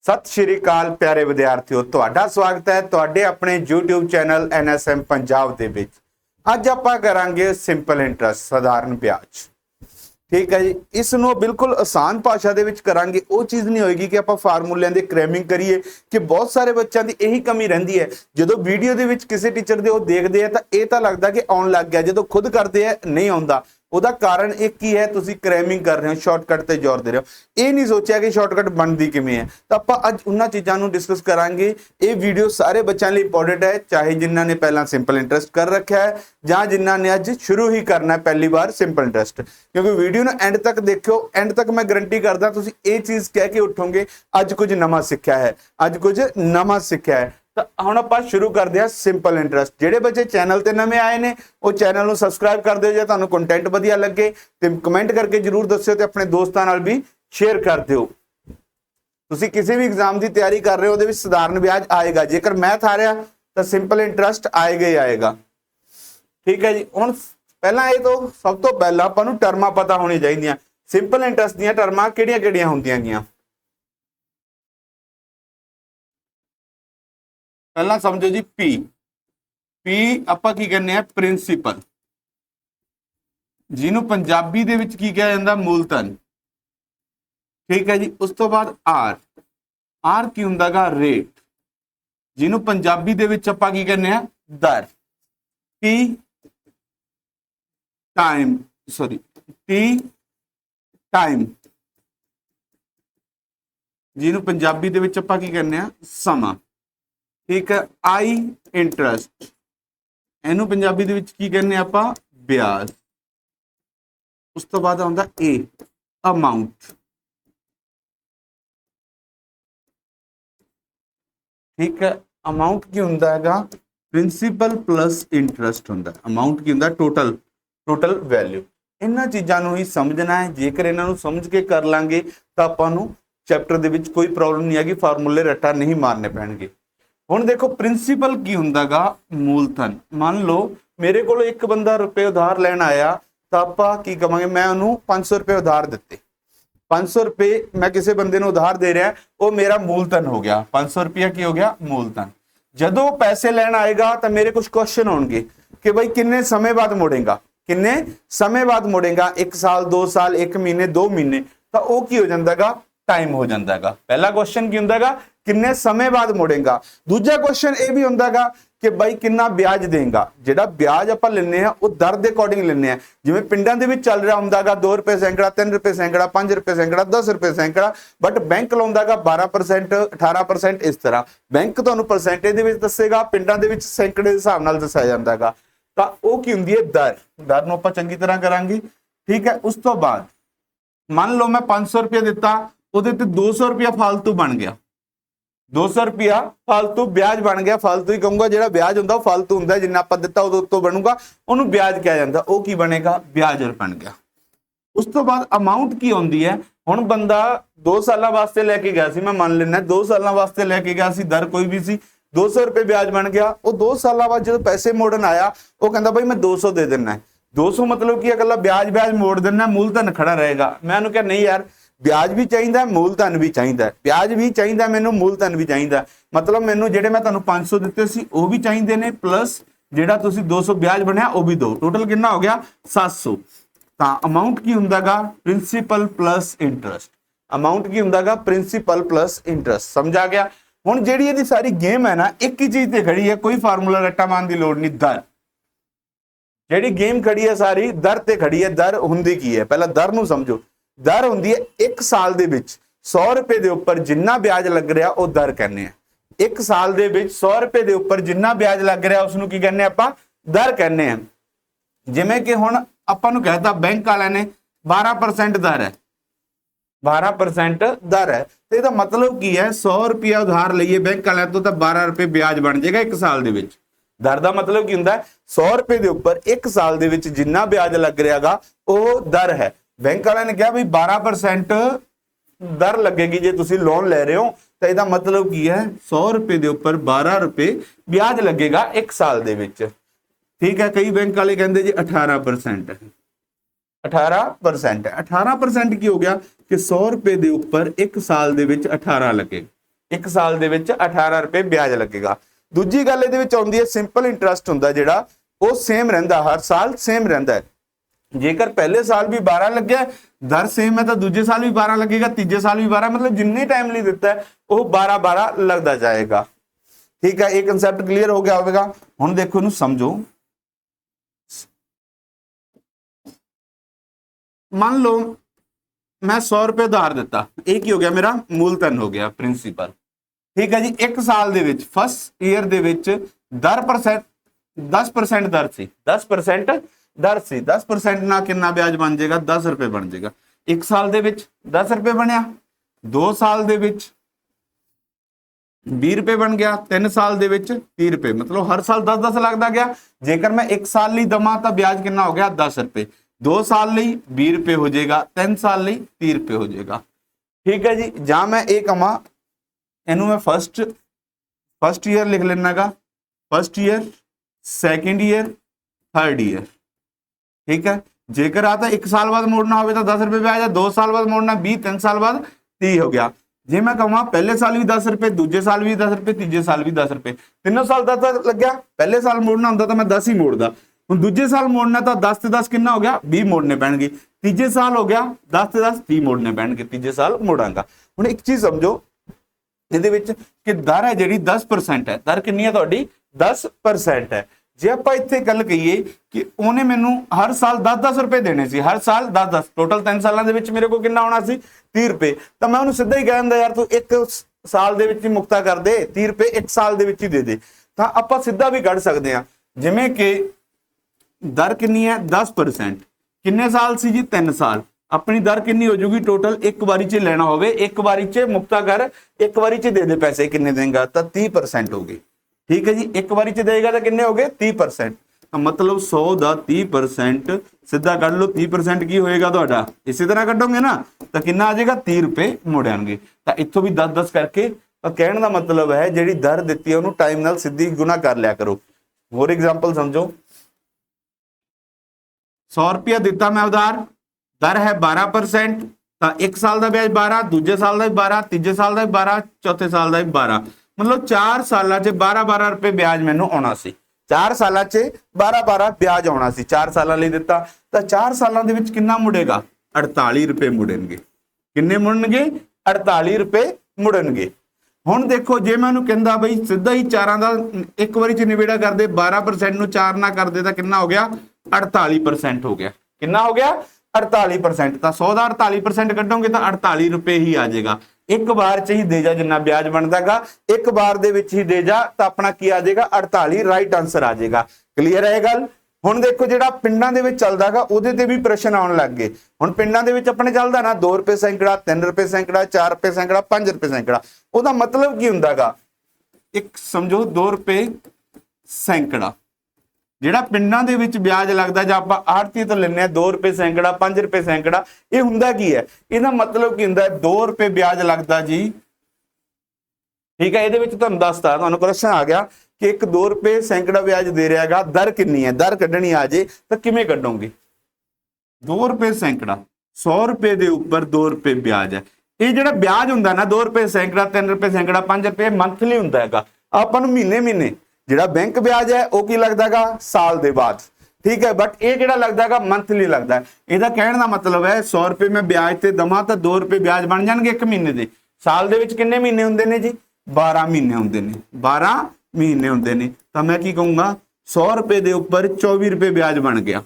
सत श्री अकाल प्यारे विद्यार्थियों, तुहाडा स्वागत है तुहाडे अपने YouTube चैनल NSM पंजाब दे विच। अज आपां करांगे सिंपल इंटरस्ट साधारण ब्याज। ठीक है जी, इसनों बिल्कुल आसान भाषा दे विच करांगे। वो चीज़ नहीं होएगी कि आपां फार्मूलिਆਂ ਦੀ क्रैमिंग करिए कि बहुत सारे बच्चों की यही कमी रहिंदी है। जो वीडियो दे विच किसी टीचर दे वो देखते हैं तो यह तो लगता कि आउण लग गया, जो खुद करते हैं नहीं आउंदा। ਉਹਦਾ ਕਾਰਨ ਇੱਕ ਹੀ ਹੈ, ਤੁਸੀਂ ਕ੍ਰੈਮਿੰਗ ਕਰ ਰਹੇ ਹੋ, ਸ਼ਾਰਟਕਟ ਤੇ ਜ਼ੋਰ ਦੇ ਰਹੇ ਹੋ। ਇਹ ਨਹੀਂ ਸੋਚਿਆ ਕਿ ਸ਼ਾਰਟਕਟ ਬਣਦੀ ਕਿਵੇਂ ਹੈ। ਤਾਂ ਆਪਾਂ ਅੱਜ ਉਹਨਾਂ ਚੀਜ਼ਾਂ ਨੂੰ ਡਿਸਕਸ ਕਰਾਂਗੇ। ਇਹ ਵੀਡੀਓ ਸਾਰੇ ਬੱਚਿਆਂ ਲਈ ਇੰਪੋਰਟੈਂਟ ਹੈ, ਚਾਹੇ ਜਿਨ੍ਹਾਂ ਨੇ ਪਹਿਲਾਂ ਸਿੰਪਲ ਇੰਟਰਸਟ ਕਰ ਰੱਖਿਆ ਹੈ ਜਾਂ ਜਿਨ੍ਹਾਂ ਨੇ ਅੱਜ ਸ਼ੁਰੂ ਹੀ ਕਰਨਾ ਹੈ ਪਹਿਲੀ ਵਾਰ ਸਿੰਪਲ ਇੰਟਰਸਟ। ਕਿਉਂਕਿ ਵੀਡੀਓ ਨੂੰ ਐਂਡ ਤੱਕ ਦੇਖਿਓ, ਐਂਡ ਤੱਕ ਮੈਂ ਗਰੰਟੀ ਕਰਦਾ ਤੁਸੀਂ ਇਹ ਚੀਜ਼ ਕਹਿ ਕੇ ਉੱਠੋਗੇ ਅੱਜ ਕੁਝ ਨਵਾਂ ਸਿੱਖਿਆ ਹੈ, ਅੱਜ ਕੁਝ ਨਵਾਂ ਸਿੱਖਿਆ ਹੈ। ਤਾਂ ਹੁਣ ਆਪਾਂ ਸ਼ੁਰੂ ਕਰਦੇ ਹਾਂ ਸਿੰਪਲ ਇੰਟਰਸਟ। ਜਿਹੜੇ ਬੱਚੇ ਚੈਨਲ ਤੇ ਨਵੇਂ ਆਏ ਨੇ ਉਹ ਚੈਨਲ ਨੂੰ ਸਬਸਕ੍ਰਾਈਬ ਕਰ ਦਿਓ, ਜੇ ਤੁਹਾਨੂੰ ਕੰਟੈਂਟ ਵਧੀਆ ਲੱਗੇ ਤੇ ਕਮੈਂਟ ਕਰਕੇ ਜਰੂਰ ਦੱਸਿਓ ਤੇ ਆਪਣੇ ਦੋਸਤਾਂ ਨਾਲ ਵੀ ਸ਼ੇਅਰ ਕਰ ਦਿਓ। ਤੁਸੀਂ ਕਿਸੇ ਵੀ ਐਗਜ਼ਾਮ ਦੀ ਤਿਆਰੀ ਕਰ ਰਹੇ ਹੋ ਉਹਦੇ ਵਿੱਚ ਸਧਾਰਨ ਵਿਆਜ ਆਏਗਾ। ਜੇਕਰ ਮੈਥ ਆ ਰਿਹਾ ਤਾਂ ਸਿੰਪਲ ਇੰਟਰਸਟ ਆਏਗਾ ਹੀ ਆਏਗਾ। ਠੀਕ ਹੈ ਜੀ, ਹੁਣ ਪਹਿਲਾਂ ਇਹ ਤੋਂ ਸਭ ਤੋਂ ਪਹਿਲਾਂ ਆਪਾਂ ਨੂੰ ਟਰਮਾਂ ਪਤਾ ਹੋਣੀ ਚਾਹੀਦੀਆਂ। ਸਿੰਪਲ ਇੰਟਰਸਟ ਦੀਆਂ ਟਰਮਾਂ ਕਿਹੜੀਆਂ-ਕਿਹੜੀਆਂ ਹੁੰਦੀਆਂ ਗੀਆਂ? ਪਹਿਲਾਂ ਸਮਝੋ ਜੀ ਪੀ ਆਪਾਂ ਕੀ ਕਹਿੰਦੇ ਆ? ਪ੍ਰਿੰਸੀਪਲ, ਜਿਹਨੂੰ ਪੰਜਾਬੀ ਦੇ ਵਿੱਚ ਕੀ ਕਿਹਾ ਜਾਂਦਾ? ਮੂਲਧਨ। ਠੀਕ ਹੈ ਜੀ, ਉਸ ਤੋਂ ਬਾਅਦ ਆਰ ਕੀ ਹੁੰਦਾਗਾ? ਰੇਟ, ਜਿਹਨੂੰ ਪੰਜਾਬੀ ਦੇ ਵਿੱਚ ਆਪਾਂ ਕੀ ਕਹਿੰਦੇ ਆ? ਦਰ। ਟੀ ਟਾਈਮ, ਜਿਹਨੂੰ ਪੰਜਾਬੀ ਦੇ ਵਿੱਚ ਆਪਾਂ ਕੀ ਕਹਿੰਦੇ ਆ? ਸਮਾਂ। ठीक है, आई इंटरस्ट, इनू पंजाबी दे विच की कहने आपां? ब्याज। उस तो बाद आउंदा ए अमाउंट। ठीक है, अमाउंट की हुंदा हैगा? प्रिंसीपल प्लस इंटरस्ट हुंदा। अमाउंट की हुंदा? Total value. इन्हां चीज़ां नूं ही समझना है। जेकर इन्हां नूं समझ के कर लांगे तां आपां नूं चैप्टर दे विच कोई प्रॉब्लम नहीं हैगी, फार्मूले रट्टा नहीं मारने पैणगे। ਹੁਣ ਦੇਖੋ ਪ੍ਰਿੰਸੀਪਲ ਕੀ ਹੁੰਦਾਗਾ? ਮੂਲਧਨ। ਮੰਨ ਲਓ ਮੇਰੇ ਕੋਲ ਇੱਕ ਬੰਦਾ ਰੁਪਏ ਉਧਾਰ ਲੈਣ ਆਇਆ ਤਾਂ ਆਪਾਂ ਕੀ ਕਵਾਂਗੇ? ਮੈਂ ਉਹਨੂੰ 500 ਰੁਪਏ ਉਧਾਰ ਦਿੱਤੇ। 500 ਰੁਪਏ ਮੈਂ ਕਿਸੇ ਬੰਦੇ ਨੂੰ ਉਧਾਰ ਦੇ ਰਿਹਾ, ਉਹ ਮੇਰਾ ਮੂਲਧਨ ਹੋ ਗਿਆ। 500 ਰੁਪਇਆ ਕੀ ਹੋ ਗਿਆ? ਮੂਲਧਨ। ਜਦੋਂ ਪੈਸੇ ਲੈਣ ਆਏਗਾ ਤਾਂ ਮੇਰੇ ਕੁਝ ਕੁਐਸਚਨ ਹੋਣਗੇ ਕਿ ਬਈ ਕਿੰਨੇ ਸਮੇਂ ਬਾਅਦ ਮੋੜੇਗਾ, ਕਿੰਨੇ ਸਮੇਂ ਬਾਅਦ ਮੋੜੇਗਾ? 1 ਸਾਲ, 2 ਸਾਲ, 1 ਮਹੀਨੇ, 2 ਮਹੀਨੇ। ਤਾਂ ਉਹ ਕੀ ਹੋ ਜਾਂਦਾਗਾ? टाइम हो जाता है। पहला क्वेश्चन की होंदा किन्ने समय बाद मोड़ेगा। दूजा क्वेश्चन ये भी होंदा कि भाई किन्ना ब्याज देगा। जिहड़ा ब्याज आपां लैने आ वो दर के अकॉर्डिंग लैने आ। जिवें पिंडां दे विच चल रहा होंदा 2 रुपए सैकड़ा, 3 रुपए सैकड़ा, 5 रुपए सैकड़ा, 10 रुपए सैकड़ा, बट बैंक लाउंदा 12%, 18%। इस तरह बैंक तुहानूं परसेंटेज दे विच दस्सेगा, पिंडां दे विच सैकड़े दे हिसाब नाल दस्सिया जांदा गा। तां ओह की हुंदी है? दर नूं आपां चंगी तरह करांगे। ठीक है, उस तो बाद मान लो मैं 500 रुपया दिता, ਉਹਦੇ ਤੇ 200 ਰੁਪਇਆ ਫालतू ਬਣ ਗਿਆ। 200 ਰੁਪਇਆ ਫालतू ਵਿਆਜ ਬਣ ਗਿਆ। ਫालतू ਹੀ ਕਹੂੰਗਾ, ਜਿਹੜਾ ਵਿਆਜ ਹੁੰਦਾ ਉਹ ਫालतू ਹੁੰਦਾ, ਜਿੰਨਾ ਆਪਾਂ ਦਿੱਤਾ ਉਹਦੇ ਉੱਤੋਂ ਬਣੂਗਾ, ਉਹਨੂੰ ਵਿਆਜ ਕਿਹਾ ਜਾਂਦਾ। ਉਹ ਕੀ ਬਣੇਗਾ? ਵਿਆਜ ਬਣ ਗਿਆ। ਉਸ ਤੋਂ ਬਾਅਦ ਅਮਾਉਂਟ ਕੀ ਹੁੰਦੀ ਹੈ? ਹੁਣ ਬੰਦਾ 2 ਸਾਲਾਂ ਵਾਸਤੇ ਲੈ ਕੇ ਗਿਆ ਸੀ, ਮੈਂ ਮੰਨ ਲੈਣਾ 2 ਸਾਲਾਂ ਵਾਸਤੇ ਲੈ ਕੇ ਗਿਆ ਸੀ, ਦਰ ਕੋਈ ਵੀ ਸੀ, 200 ਰੁਪਏ ਵਿਆਜ ਬਣ ਗਿਆ। ਉਹ 2 ਸਾਲਾਂ ਬਾਅਦ ਜਦੋਂ ਪੈਸੇ ਮੋੜਨ ਆਇਆ ਉਹ ਕਹਿੰਦਾ ਬਈ ਮੈਂ 200 ਦੇ ਦੇਣਾ ਹੈ। 200 मतलब ਕੀ? ਇਕੱਲਾ ਵਿਆਜ ਮੋੜ ਦੇਣਾ, ਮੂਲਧਨ ਖੜਾ ਰਹੇਗਾ। ਮੈਂ ਉਹਨੂੰ ਕਿਹਾ ਨਹੀਂ ਯਾਰ, ब्याज भी चाहिए, मूलधन भी चाहिए, ब्याज भी चाहिए, मैनू मूलधन भी चाहिए। मतलब मैनू जेडे मैं तुहानू 500 दिते सी वो भी चाहिए ने, प्लस जेड़ा तुसी 200 ब्याज बनया वो भी दो। टोटल कितना हो गया? 700। तो अमाउंट की हुंदागा? Principal plus interest. अमाउंट की हुंदागा? Principal plus interest. समझ आ गया? हुण जेड़ी इहदी सारी गेम है ना, एक ही चीज ते खड़ी है, कोई फार्मूला रट्टा मारन दी लोड़ नहीं। दर, जेड़ी गेम खड़ी है सारी दर ते खड़ी है। दर हुंदी की है? पहला दर नू समझो। दर होंदी है 1 साल दे विच 100 रुपए दे उपर जिन्ना ब्याज लग रहा वो दर कहने हैं। 1 साल दे विच 100 रुपए दे उपर जिन्ना ब्याज लग रहा उसनू की कहने आपां? दर कहने हैं। जिवें कि हुण आपां नू कहता बैंक वालियां ने 12% दर है, 12% दर है, तो इसदा मतलब की है? 100 रुपया उधार लईए बैंक वालियां तो 12 रुपए ब्याज बन जाएगा 1 साल दे विच। दर दा मतलब की हुंदा है? 100 रुपए दे उपर 1 साल दे विच जिन्ना ब्याज लग रहा वो दर है। बैंक वाले ने कहा भी 12% दर लगेगी जे तुसी लोन ले रहे हो, तो इसका मतलब की है? 100 रुपए के उपर 12 रुपए ब्याज लगेगा 1 साल दे विच। ठीक है, कई बैंक वाले कहते जी 18%। 18% 18% की हो गया कि 100 रुपए के उपर 1 साल दे विच 18 लगे। 1 ਸਾਲ ਦੇ ਵਿੱਚ 18 ਰੁਪਏ ਵਿਆਜ ਲੱਗੇਗਾ। ਦੂਜੀ ਗੱਲ ਇਹਦੇ ਵਿੱਚ ਆਉਂਦੀ ਹੈ ਸਿੰਪਲ ਇੰਟਰਸਟ ਹੁੰਦਾ ਜਿਹੜਾ ਉਹ ਸੇਮ ਰਹਿੰਦਾ, ਹਰ ਸਾਲ ਸੇਮ ਰਹਿੰਦਾ ਹੈ। ਜੇਕਰ ਪਹਿਲੇ ਸਾਲ ਵੀ 12 ਲੱਗਿਆ ਦਰ ਸੇਮ ਹੈ ਤਾਂ ਦੂਜੇ ਸਾਲ ਵੀ 12 ਲੱਗੇਗਾ, ਤੀਜੇ ਸਾਲ ਵੀ 12, मतलब जिन्ने टाइम ਲਈ ਦਿੱਤਾ ਹੈ ਉਹ 12 ਲੱਗਦਾ ਜਾਏਗਾ। ठीक है, ये कंसेप्ट क्लियर हो गया होगा। हुण देखो इहनूं समझो, मान लो मैं 100 रुपए उधार दिता, ये की हो गया मेरा मूलधन हो गया प्रिंसीपल। ठीक है जी, 1 साल दे which first year they which there percent 10% दर सी, 10% दर सी, 10% ना कितना ब्याज बन जाएगा, 10 रुपए बन जाएगा। 1 साल दे विच 10 रुपए बनया, 2 साल दे विच 20 रुपए बन गया, 3 साल दे विच 30 रुपए, मतलब हर साल 10-10 लगता गया। जेकर मैं 1 साल ਲਈ दमा तो ब्याज कितना हो गया 10 रुपए, 2 साल ਲਈ 20 रुपए हो जाएगा, 3 साल ਲਈ 30 रुपए हो जाएगा। ठीक है जी, ਜਾਂ मैं ਇਹ ਕਮਾ ਇਹਨੂੰ मैं फर्स्ट ईयर लिख लेना गा, first year, second year, third year. ठीक है, जेकर आता 1 साल बाद मोड़ना हो तो 10 रुपए ब्याज है, 2 साल बाद मोड़ना 20, 3 साल बाद 30 हो गया। जे मैं कहूँ पहले साल भी 10 रुपए, दूजे साल भी 10 रुपए, तीजे साल भी 10 रुपए, तीनों साल 10 लग गया। पहले साल मोड़ना होंगे तो मैं 10 ही मोड़दा, हुण दूजे साल मोड़ना तो 10 ते 10 कितना हो गया 20 मोड़ने पैणगे, तीजे साल हो गया 10 ते 10 30 मोड़ने पैणगे, तीजे साल मोड़ांगा। हुण एक चीज समझो ਇਹਦੇ ਵਿੱਚ ਕਿ ਦਰ ਹੈ ਜਿਹੜੀ 10% ਹੈ, ਦਰ ਕਿੰਨੀ ਹੈ ਤੁਹਾਡੀ 10% ਹੈ। ਜੇ ਆਪਾਂ ਇੱਥੇ ਗੱਲ ਕਹੀਏ ਕਿ ਉਹਨੇ ਮੈਨੂੰ ਹਰ ਸਾਲ 10-10 ਰੁਪਏ ਦੇਣੇ ਸੀ, ਹਰ ਸਾਲ 10-10, ਟੋਟਲ 3 ਸਾਲਾਂ ਦੇ ਵਿੱਚ ਮੇਰੇ ਕੋਲ ਕਿੰਨਾ ਆਉਣਾ ਸੀ 30 ਰੁਪਏ, ਤਾਂ ਮੈਂ ਉਹਨੂੰ ਸਿੱਧਾ ਹੀ ਕਹਿ ਦਿੰਦਾ ਯਾਰ ਤੂੰ 1 ਸਾਲ ਦੇ ਵਿੱਚ ਹੀ ਮੁਕਤਾ ਕਰ ਦੇ, 30 ਰੁਪਏ 1 ਸਾਲ ਦੇ ਵਿੱਚ ਹੀ ਦੇ ਦੇ। ਤਾਂ ਆਪਾਂ ਸਿੱਧਾ ਵੀ ਕੱਢ ਸਕਦੇ ਹਾਂ, ਜਿਵੇਂ ਕਿ ਦਰ ਕਿੰਨੀ ਹੈ 10%, ਕਿੰਨੇ ਸਾਲ ਸੀ ਜੀ 3 ਸਾਲ, अपनी दर कितनी हो जाएगी टोटल, एक बारी च लेना होवे, एक बारी च मुक्ता कर, एक बारी च दे पैसे, किन्ने देगा तो 30% हो गए। ठीक है जी, एक बारी च देगा तो किन्ने हो गए 30%, मतलब 100 का 30% सीधा कढ़ लो, 30% की होएगा तुहाडा, इसी तरह कढ़ोगे ना तो कितना आ जाएगा 30 रुपए मुड़ आएंगे। तो इत्थों भी 10-10 करके, कहने का मतलब है जिहड़ी दर दित्ती है उहनूं टाइम नाल सीधी गुना कर लिया करो। होर एग्जाम्पल समझो, 100 रुपया दिता मैं उधार, दर है 12%, तो 1 साल का ब्याज 12, दूजे साल का 12, तीजे साल का 12, चौथे साल का 12, मतलब 4 सालों च 12-12 रुपए ब्याज मैनू आना सी, 4 सालों च 12-12 ब्याज आना सी, 4 सालों लिए दिता तो 4 सालों के विच कितना मुड़ेगा 48 रुपए मुड़नगे, किन्ने मुड़नगे 48 रुपए मुड़नगे। हुण देखो जे मैं उन्होंने कहता बई सीधा ही 4 का एक बारी च निबेड़ा कर दे, 12% नूं 4 ना कर दे तो कितना हो गया 48% हो गया, कितना हो गया 48%, तो 100 का 48% कटोगे तो 48 रुपए ही आ जाएगा। एक बार च ही दे जा जिन्ना ब्याज बनता गा, एक बार दे विच ही दे जा तो अपना की आ जाएगा 48, राइट आंसर आ जाएगा। क्लीयर है गल। हुण देखो जिहड़ा पिंडां दे विच चलदा गा उहदे ते भी प्रश्न आउण लग गए। हुण पिंडां दे विच अपने चलदा ना 2 रुपए सैकड़ा, 3 रुपए सैकड़ा, 4 रुपए सैकड़ा, 5 रुपए सैकड़ा, उहदा मतलब की हुंदा गा, एक समझो 2 रुपए सैकड़ा ਜਿਹੜਾ ਪਿੰਡਾਂ ਦੇ ਵਿੱਚ ਵਿਆਜ ਲੱਗਦਾ ਜਾਂ ਆਪਾਂ ਆੜਤੀ ਤੋਂ ਲੈਂਦੇ ਆ 2 ਰੁਪਏ ਸੈਂਕੜਾ, 5 ਰੁਪਏ ਸੈਂਕੜਾ, ਇਹ ਹੁੰਦਾ ਕੀ ਹੈ, ਇਹਦਾ ਮਤਲਬ ਕੀ ਹੁੰਦਾ 2 ਰੁਪਏ ਵਿਆਜ ਲੱਗਦਾ ਜੀ। ਠੀਕ ਹੈ, ਇਹਦੇ ਵਿੱਚ ਤੁਹਾਨੂੰ ਦੱਸਤਾ, ਤੁਹਾਨੂੰ ਕੁਐਸਚਨ ਆ ਗਿਆ ਕਿ ਇੱਕ 2 ਰੁਪਏ ਸੈਂਕੜਾ ਵਿਆਜ ਦੇ ਰਿਹਾ ਹੈਗਾ, ਦਰ ਕਿੰਨੀ ਹੈ, ਦਰ ਕੱਢਣੀ ਆ ਜੇ ਤਾਂ ਕਿਵੇਂ ਕੱਢੋਗੇ। 2 ਰੁਪਏ ਸੈਂਕੜਾ, 100 ਰੁਪਏ ਦੇ ਉੱਪਰ 2 ਰੁਪਏ ਵਿਆਜ ਹੈ। ਇਹ ਜਿਹੜਾ ਵਿਆਜ ਹੁੰਦਾ ਨਾ 2 ਰੁਪਏ ਸੈਂਕੜਾ, 3 ਰੁਪਏ ਸੈਂਕੜਾ, 5 ਰੁਪਏ ਮੰਥਲੀ ਹੁੰਦਾ ਹੈਗਾ, ਆਪਾਂ ਨੂੰ ਮਹੀਨੇ ਜਿਹੜਾ ਬੈਂਕ ਵਿਆਜ ਹੈ ਉਹ ਕੀ ਲੱਗਦਾ ਹੈਗਾ ਸਾਲ ਦੇ ਬਾਅਦ। ਠੀਕ ਹੈ, ਬਟ ਇਹ ਜਿਹੜਾ ਲੱਗਦਾ ਹੈਗਾ ਮੰਥਲੀ ਲੱਗਦਾ। ਇਹਦਾ ਕਹਿਣ ਦਾ ਮਤਲਬ ਹੈ 100 ਰੁਪਏ ਮੈਂ ਵਿਆਜ ਤੇ ਦਵਾਂ ਤਾਂ 2 ਰੁਪਏ ਵਿਆਜ ਬਣ ਜਾਣਗੇ 1 ਮਹੀਨੇ ਦੇ। ਸਾਲ ਦੇ ਵਿੱਚ ਕਿੰਨੇ ਮਹੀਨੇ ਹੁੰਦੇ ਨੇ ਜੀ 12 ਮਹੀਨੇ ਹੁੰਦੇ ਨੇ, 12 ਮਹੀਨੇ ਹੁੰਦੇ ਨੇ। ਤਾਂ ਮੈਂ ਕੀ ਕਹੂੰਗਾ 100 ਰੁਪਏ ਦੇ ਉੱਪਰ 24 ਰੁਪਏ ਵਿਆਜ ਬਣ ਗਿਆ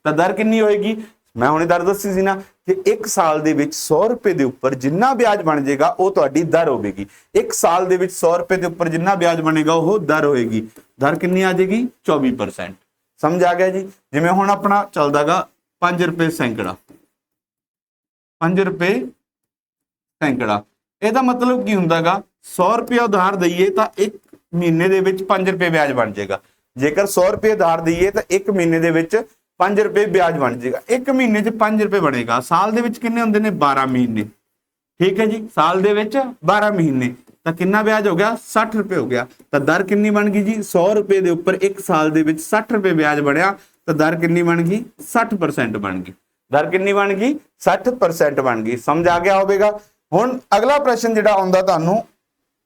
ਤਾਂ ਦਰ ਕਿੰਨੀ ਹੋਏਗੀ। ਮੈਂ ਹੁਣੇ ਦਰ ਦੱਸੀ ਸੀ ਨਾ ਕਿ 1 ਸਾਲ ਦੇ ਵਿੱਚ 100 ਰੁਪਏ ਦੇ ਉੱਪਰ ਜਿੰਨਾ ਵਿਆਜ ਬਣ ਜਾਏਗਾ ਉਹ ਤੁਹਾਡੀ ਦਰ ਹੋਵੇਗੀ। 1 ਸਾਲ ਦੇ ਵਿੱਚ 100 ਰੁਪਏ ਦੇ ਉੱਪਰ ਜਿੰਨਾ ਵਿਆਜ ਬਣੇਗਾ ਉਹ ਦਰ ਹੋਏਗੀ। ਦਰ ਕਿੰਨੀ ਆ ਜਾਏਗੀ 24%। ਸਮਝ ਆ ਗਿਆ ਜੀ। ਜਿਵੇਂ ਹੁਣ ਆਪਣਾ ਚੱਲਦਾਗਾ 5 ਰੁਪਏ ਸੈਂਕੜਾ, 5 ਰੁਪਏ ਸੈਂਕੜਾ, ਇਹਦਾ ਮਤਲਬ ਕੀ ਹੁੰਦਾਗਾ 100 ਰੁਪਏ ਉਧਾਰ ਦਈਏ ਤਾਂ 1 ਮਹੀਨੇ ਦੇ ਵਿੱਚ 5 ਰੁਪਏ ਵਿਆਜ ਬਣ ਜਾਏਗਾ। ਜੇਕਰ 100 ਰੁਪਏ ਉਧਾਰ ਦਈਏ ਤਾਂ 1 ਮਹੀਨੇ ਦੇ ਵਿੱਚ 5 ਰੁਪਏ ਵਿਆਜ ਬਣ ਜਾਏਗਾ। 1 ਮਹੀਨੇ 'ਚ 5 ਰੁਪਏ ਬਣੇਗਾ। ਸਾਲ ਦੇ ਵਿੱਚ ਕਿੰਨੇ ਹੁੰਦੇ ਨੇ 12 ਮਹੀਨੇ। ਠੀਕ ਹੈ ਜੀ, ਸਾਲ ਦੇ ਵਿੱਚ 12 ਮਹੀਨੇ ਤਾਂ ਕਿੰਨਾ ਵਿਆਜ ਹੋ ਗਿਆ 60 ਰੁਪਏ ਹੋ ਗਿਆ। ਤਾਂ ਦਰ ਕਿੰਨੀ ਬਣ ਗਈ ਜੀ 100 ਰੁਪਏ ਦੇ ਉੱਪਰ 1 ਸਾਲ ਦੇ ਵਿੱਚ 60 ਰੁਪਏ ਵਿਆਜ ਬਣਿਆ ਤਾਂ ਦਰ ਕਿੰਨੀ ਬਣ ਗਈ 60% ਬਣ ਗਈ। ਦਰ ਕਿੰਨੀ ਬਣ ਗਈ 60% ਬਣ ਗਈ। ਸਮਝ ਆ ਗਿਆ ਹੋਵੇਗਾ। ਹੁਣ ਅਗਲਾ ਪ੍ਰਸ਼ਨ ਜਿਹੜਾ ਆਉਂਦਾ ਤੁਹਾਨੂੰ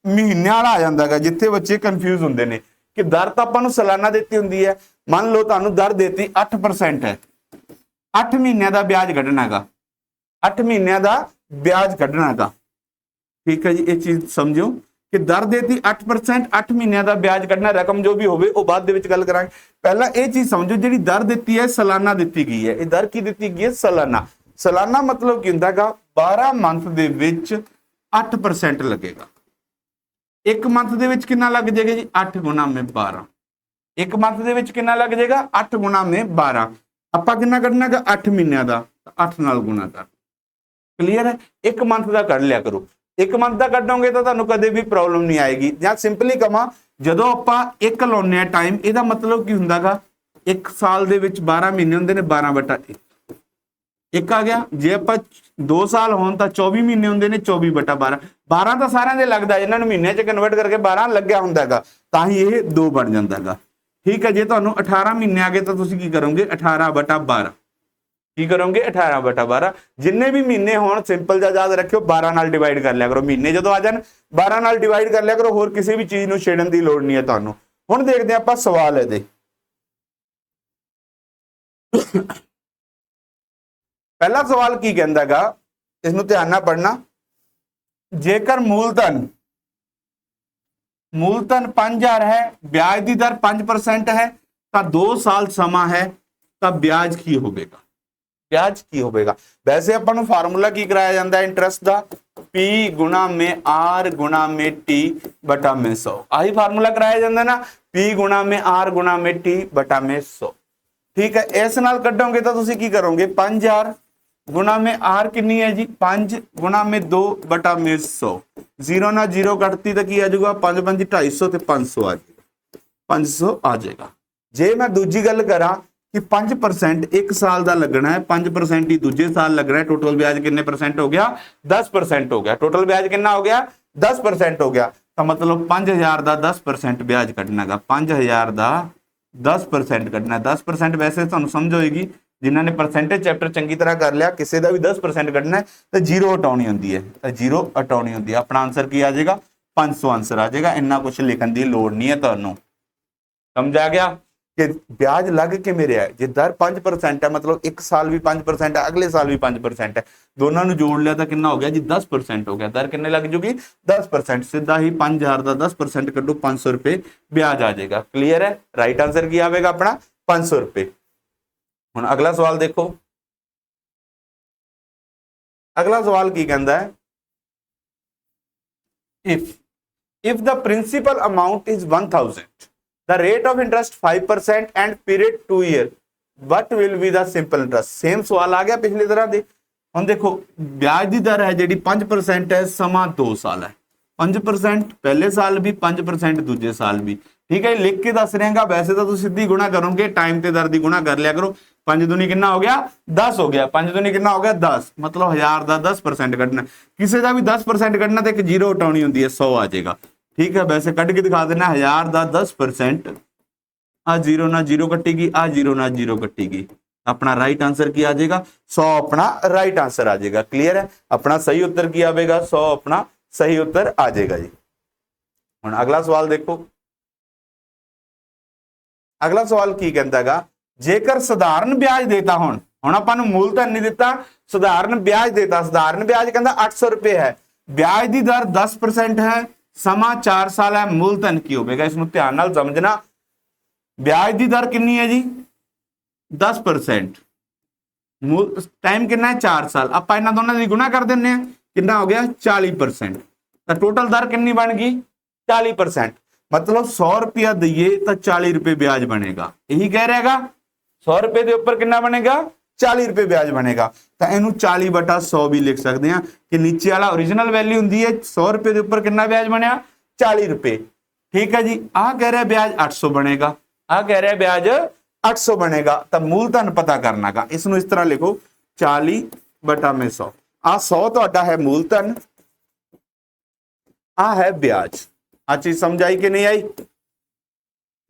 ਮਹੀਨੇ ਵਾਲਾ ਆ ਜਾਂਦਾ ਹੈਗਾ, ਜਿੱਥੇ ਬੱਚੇ ਕਨਫਿਊਜ਼ ਹੁੰਦੇ ਨੇ ਕਿ ਦਰ ਤਾਂ ਆਪਾਂ ਨੂੰ ਸਾਲਾਨਾ ਦਿੱਤੀ ਹੁੰਦੀ ਹੈ। ਮੰਨ ਲਓ ਤੁਹਾਨੂੰ ਦਰ ਦਿੱਤੀ 8% ਹੈ, 8 ਮਹੀਨਿਆਂ ਦਾ ਵਿਆਜ ਕੱਢਣਾ ਹੈਗਾ, 8 ਮਹੀਨਿਆਂ ਦਾ ਵਿਆਜ ਕੱਢਣਾ ਹੈਗਾ। ਠੀਕ ਹੈ ਜੀ, ਇਹ ਚੀਜ਼ ਸਮਝੋ ਕਿ ਦਰ ਦੇਤੀ 8%, 8 ਮਹੀਨਿਆਂ ਦਾ ਵਿਆਜ ਕੱਢਣਾ, ਰਕਮ ਜੋ ਵੀ ਹੋਵੇ ਉਹ ਬਾਅਦ ਦੇ ਵਿੱਚ ਗੱਲ ਕਰਾਂਗੇ। ਪਹਿਲਾਂ ਇਹ ਚੀਜ਼ ਸਮਝੋ, ਜਿਹੜੀ ਦਰ ਦਿੱਤੀ ਹੈ ਸਾਲਾਨਾ ਦਿੱਤੀ ਗਈ ਹੈ। ਇਹ ਦਰ ਕੀ ਦਿੱਤੀ ਗਈ ਹੈ? ਸਾਲਾਨਾ। ਸਾਲਾਨਾ ਮਤਲਬ ਕੀ ਹੁੰਦਾ ਹੈਗਾ? 12 ਮੰਥ ਦੇ ਵਿੱਚ 8% ਲੱਗੇਗਾ। ਇੱਕ ਮੰਥ ਦੇ ਵਿੱਚ ਕਿੰਨਾ ਲੱਗ ਜਾਏਗਾ ਜੀ? 8 ਗੁਣਾ ਮੇ 12। ਇੱਕ ਮੰਥ ਦੇ ਵਿੱਚ ਕਿੰਨਾ ਲੱਗ ਜਾਏਗਾ? 8 ਗੁਣਾ ਮੇ 12। ਆਪਾਂ ਕਿੰਨਾ ਕੱਢਣਾ ਹੈਗਾ? 8 ਮਹੀਨਿਆਂ ਦਾ, 8 ਨਾਲ ਗੁਣਾ ਕਰ। ਕਲੀਅਰ ਹੈ? ਇੱਕ ਮੰਥ ਦਾ ਕੱਢ ਲਿਆ ਕਰੋ। ਇੱਕ ਮੰਥ ਦਾ ਕੱਢੋਗੇ ਤਾਂ ਤੁਹਾਨੂੰ ਕਦੇ ਵੀ ਪ੍ਰੋਬਲਮ ਨਹੀਂ ਆਏਗੀ। ਜਾਂ ਸਿੰਪਲੀ ਕਹਾਂ, ਜਦੋਂ ਆਪਾਂ ਇੱਕ ਲਾਉਂਦੇ ਆ ਟਾਈਮ, ਇਹਦਾ ਮਤਲਬ ਕੀ ਹੁੰਦਾ ਗਾ? ਇੱਕ ਸਾਲ ਦੇ ਵਿੱਚ 12 ਮਹੀਨੇ ਹੁੰਦੇ ਨੇ, 12/1 ਇੱਕ ਆ ਗਿਆ। ਜੇ ਆਪਾਂ 2 ਸਾਲ ਹੋਣ ਤਾਂ 24 ਮਹੀਨੇ ਹੁੰਦੇ ਨੇ, 24/12। 12 ਤਾਂ ਸਾਰਿਆਂ ਦੇ ਲੱਗਦਾ, ਇਹਨਾਂ ਨੂੰ ਮਹੀਨਿਆਂ 'ਚ ਕਨਵਰਟ ਕਰਕੇ 12 ਲੱਗਿਆ ਹੁੰਦਾ ਹੈਗਾ, ਤਾਂ ਹੀ ਇਹ 2 ਬਣ ਜਾਂਦਾ ਹੈਗਾ। ਠੀਕ ਹੈ, ਜੇ ਤੁਹਾਨੂੰ 18 ਮਹੀਨੇ ਆ ਗਏ ਤਾਂ ਤੁਸੀਂ ਕੀ ਕਰੋਗੇ? 18/12। ਕੀ ਕਰੋਗੇ? 18/12। ਜਿੰਨੇ ਵੀ ਮਹੀਨੇ ਹੋਣ ਸਿੰਪਲ ਜਿਹਾ ਯਾਦ ਰੱਖਿਓ, 12 ਨਾਲ ਡਿਵਾਈਡ ਕਰ ਲਿਆ ਕਰੋ। ਮਹੀਨੇ ਜਦੋਂ ਆ ਜਾਣ 12 ਨਾਲ ਡਿਵਾਈਡ ਕਰ ਲਿਆ ਕਰੋ, ਹੋਰ ਕਿਸੇ ਵੀ ਚੀਜ਼ ਨੂੰ ਛੇੜਨ ਦੀ ਲੋੜ ਨਹੀਂ ਹੈ ਤੁਹਾਨੂੰ। ਹੁਣ ਦੇਖਦੇ ਆਪਾਂ ਸਵਾਲ ਇਹਦੇ। ਪਹਿਲਾ ਸਵਾਲ ਕੀ ਕਹਿੰਦਾ ਹੈਗਾ, ਇਸ ਨੂੰ ਧਿਆਨ ਨਾਲ ਪੜਨਾ। ਜੇਕਰ ਮੂਲਧਨ 5000 ਹੈ, ਵਿਆਜ ਦੀ ਦਰ 5% ਹੈ, ਤਾਂ 2 ਸਾਲ ਸਮਾਂ ਹੈ, ਤਾਂ ਵਿਆਜ ਕੀ ਹੋਵੇਗਾ? ਵਿਆਜ ਕੀ ਹੋਵੇਗਾ? ਵੈਸੇ ਆਪਾਂ ਨੂੰ ਫਾਰਮੂਲਾ ਕੀ ਕਰਾਇਆ ਜਾਂਦਾ ਹੈ ਇੰਟਰਸਟ ਦਾ? P ਗੁਣਾ ਮੇ R ਗੁਣਾ ਮੇ T ਬਟਾ ਮੇ 100। ਆਹੀ ਫਾਰਮੂਲਾ ਕਰਾਇਆ ਜਾਂਦਾ ਨਾ, P ਗੁਣਾ ਮੇ R ਗੁਣਾ ਮੇ T ਬਟਾ ਮੇ 100। ਠੀਕ ਹੈ, ਇਸ ਨਾਲ ਕੱਢੋਗੇ ਤਾਂ ਤੁਸੀਂ ਕੀ ਕਰੋਗੇ? 5000 ਗੁਣਾ ਮੇ R ਕਿੰਨੀ ਹੈ ਜੀ? 5 ਗੁਣਾ ਮੇ 2 ਬਟਾ ਮੇ 100। 0 ਨਾਲ 0 ਕੱਟਤੀ ਤਾਂ ਕੀ ਆ ਜਾਊਗਾ? 5 5 250 ਤੇ 500 ਆ ਜਾਏਗਾ। 500 ਆ ਜਾਏਗਾ। ਜੇ ਮੈਂ ਦੂਜੀ ਗੱਲ ਕਰਾਂ ਕਿ 5% ਇੱਕ ਸਾਲ ਦਾ ਲੱਗਣਾ ਹੈ, 5% ਹੀ ਦੂਜੇ ਸਾਲ ਲੱਗਣਾ ਹੈ, ਟੋਟਲ ਵਿਆਜ ਕਿੰਨੇ % ਹੋ ਗਿਆ? 10% ਹੋ ਗਿਆ। ਟੋਟਲ ਵਿਆਜ ਕਿੰਨਾ ਹੋ ਗਿਆ? 10% ਹੋ ਗਿਆ। ਤਾਂ ਮਤਲਬ 5000 ਦਾ 10% ਵਿਆਜ ਕੱਢਣਾ ਹੈਗਾ। 5000 ਦਾ 10% ਕੱਢਣਾ। 10% ਵੈਸੇ ਤੁਹਾਨੂੰ ਸਮਝ ਹੋਏਗੀ, ਜਿਨ੍ਹਾਂ ਨੇ ਪਰਸੈਂਟੇਜ ਚੈਪਟਰ ਚੰਗੀ ਤਰ੍ਹਾਂ ਕਰ ਲਿਆ, ਕਿਸੇ ਦਾ ਵੀ 10% ਕੱਢਣਾ ਹੈ ਤਾਂ 0 ਹਟਾਉਣੀ ਹੁੰਦੀ ਹੈ, ਤਾਂ 0 ਹਟਾਉਣੀ ਹੁੰਦੀ ਹੈ। ਆਪਣਾ ਆਨਸਰ ਕੀ ਆ ਜਾਏਗਾ? 500 ਆਨਸਰ ਆ ਜਾਏਗਾ। ਇੰਨਾ ਕੁਝ ਲਿਖਣ ਦੀ ਲੋੜ ਨਹੀਂ ਹੈ ਤੁਹਾਨੂੰ। ਸਮਝ ਆ ਗਿਆ ਕਿ ਵਿਆਜ ਲੱਗ ਕਿਵੇਂ ਰਿਹਾ? ਜੇ ਦਰ 5% ਹੈ, ਮਤਲਬ ਇੱਕ ਸਾਲ ਵੀ 5% ਹੈ, ਅਗਲੇ ਸਾਲ ਵੀ 5% ਹੈ, ਦੋਨਾਂ ਨੂੰ ਜੋੜ ਲਿਆ ਤਾਂ ਕਿੰਨਾ ਹੋ ਗਿਆ ਜੀ? 10% ਹੋ ਗਿਆ। ਦਰ ਕਿੰਨੇ ਲੱਗ ਜੂਗੀ? 10%। ਸਿੱਧਾ ਹੀ 5000 ਦਾ 10% ਕੱਢੋ, 500 ਰੁਪਏ ਵਿਆਜ ਆ ਜਾਏਗਾ। ਕਲੀਅਰ ਹੈ? ਰਾਈਟ ਆਨਸਰ ਕੀ ਆਵੇਗਾ ਆਪਣਾ? 500 ਰੁਪਏ। ਹੁਣ ਅਗਲਾ ਸਵਾਲ ਦੇਖੋ। ਅਗਲਾ ਸਵਾਲ ਕੀ ਕਹਿੰਦਾ ਹੈ? if the principal amount is 1000, the rate of interest 5% and period 2 year, what will be the simple interest? Same ਸਵਾਲ ਆ ਗਿਆ ਪਿਛਲੀ ਤਰ੍ਹਾਂ ਦੇ। ਹੁਣ ਦੇਖੋ, ਵਿਆਜ ਦੀ ਦਰ ਹੈ ਜਿਹੜੀ 5% ਹੈ, ਸਮਾਂ 2 ਸਾਲ ਹੈ। 5% ਪਹਿਲੇ ਸਾਲ ਵੀ, 5% ਦੂਜੇ ਸਾਲ ਵੀ। ਠੀਕ ਹੈ, ਲਿਖ ਕੇ ਦੱਸ ਰਿਹਾਗਾ। ਵੈਸੇ ਤਾਂ ਤੁਸੀਂ ਸਿੱਧੀ ਗੁਣਾ ਕਰੋਗੇ, ਟਾਈਮ ਤੇ ਦਰ ਦੀ ਗੁਣਾ ਕਰ ਲਿਆ ਕਰੋ। 5 ਦੂਣੀ ਕਿੰਨਾ ਹੋ ਗਿਆ? 10 ਹੋ ਗਿਆ। 5 ਦੂਣੀ ਕਿੰਨਾ ਹੋ ਗਿਆ? 10। ਮਤਲਬ 1000 ਦਾ 10% ਕੱਢਣਾ। ਕਿਸੇ ਦਾ ਵੀ 10% ਕੱਢਣਾ ਤੇ ਇੱਕ 0 ਹਟਾਉਣੀ ਹੁੰਦੀ ਹੈ, 100 ਆ ਜਾਏਗਾ। ਠੀਕ ਹੈ, ਵੈਸੇ ਕੱਢ ਕੇ ਦਿਖਾ ਦੇਣਾ। 1000 ਦਾ 10%, ਆ 0 ਨਾਲ 0 ਕੱਟੇਗੀ, ਆ 0 ਨਾਲ 0 ਕੱਟੇਗੀ। ਆਪਣਾ ਰਾਈਟ ਆਂਸਰ ਕੀ ਆ ਜਾਏਗਾ? 100 ਆਪਣਾ ਰਾਈਟ ਆਂਸਰ ਆ ਜਾਏਗਾ। ਕਲੀਅਰ ਹੈ? ਆਪਣਾ ਸਹੀ ਉੱਤਰ ਕੀ ਆਵੇਗਾ? 100 ਆਪਣਾ ਸਹੀ ਉੱਤਰ ਆ ਜਾਏਗਾ ਜੀ। ਹੁਣ ਅਗਲਾ ਸਵਾਲ ਦੇਖੋ। ਅਗਲਾ ਸਵਾਲ ਕੀ ਕਹਿੰਦਾ ਹੈਗਾ? ਜੇਕਰ ਸਧਾਰਨ ਵਿਆਜ ਦੇਤਾ, ਹੁਣ ਆਪਾਂ ਨੂੰ ਮੂਲਧਨ ਨਹੀਂ ਦਿੱਤਾ, ਸਧਾਰਨ ਵਿਆਜ ਦੇਤਾ। ਸਧਾਰਨ ਵਿਆਜ ਕਹਿੰਦਾ 800 ਰੁਪਏ ਹੈ, ਵਿਆਜ ਦੀ ਦਰ 10% ਹੈ, ਸਮਾਂ 4 ਸਾਲ ਹੈ, ਮੂਲਧਨ ਕੀ ਹੋਵੇਗਾ? ਇਸ ਨੂੰ ਧਿਆਨ ਨਾਲ ਸਮਝਣਾ। ਵਿਆਜ ਦੀ ਦਰ ਕਿੰਨੀ ਹੈ ਜੀ? 10%। ਟਾਈਮ ਕਿੰਨਾ ਹੈ? 4 ਸਾਲ। ਆਪਾਂ ਇਹਨਾਂ ਦੋਨਾਂ ਦੀ ਗੁਣਾ ਕਰ ਦਿੰਦੇ ਹਾਂ, ਕਿੰਨਾ ਹੋ ਗਿਆ? 40%। ਤਾਂ ਟੋਟਲ ਦਰ ਕਿੰਨੀ ਬਣ ਗਈ? 40%। मतलब 100 रुपया दइए तो 40 रुपए ब्याज बनेगा। यही कह रहेगा 100 रुपए के ऊपर कितना बनेगा? 40 रुपए ब्याज बनेगा। तो इनू 40/100 भी लिख सकते हैं कि नीचे वाला ओरिजिनल वैल्यू होंगी है 100 रुपए के ऊपर कितना ब्याज बनया? 40 रुपए। ठीक है जी। आ कह रहा है ब्याज 800 बनेगा, आ कह रहा है ब्याज 800 बनेगा। तो मूलधन पता करना का, इसनू इस तरह लिखो 40/100। आ 100 तो है मूलधन, आ है ब्याज। आ चीज समझ आई कि नहीं आई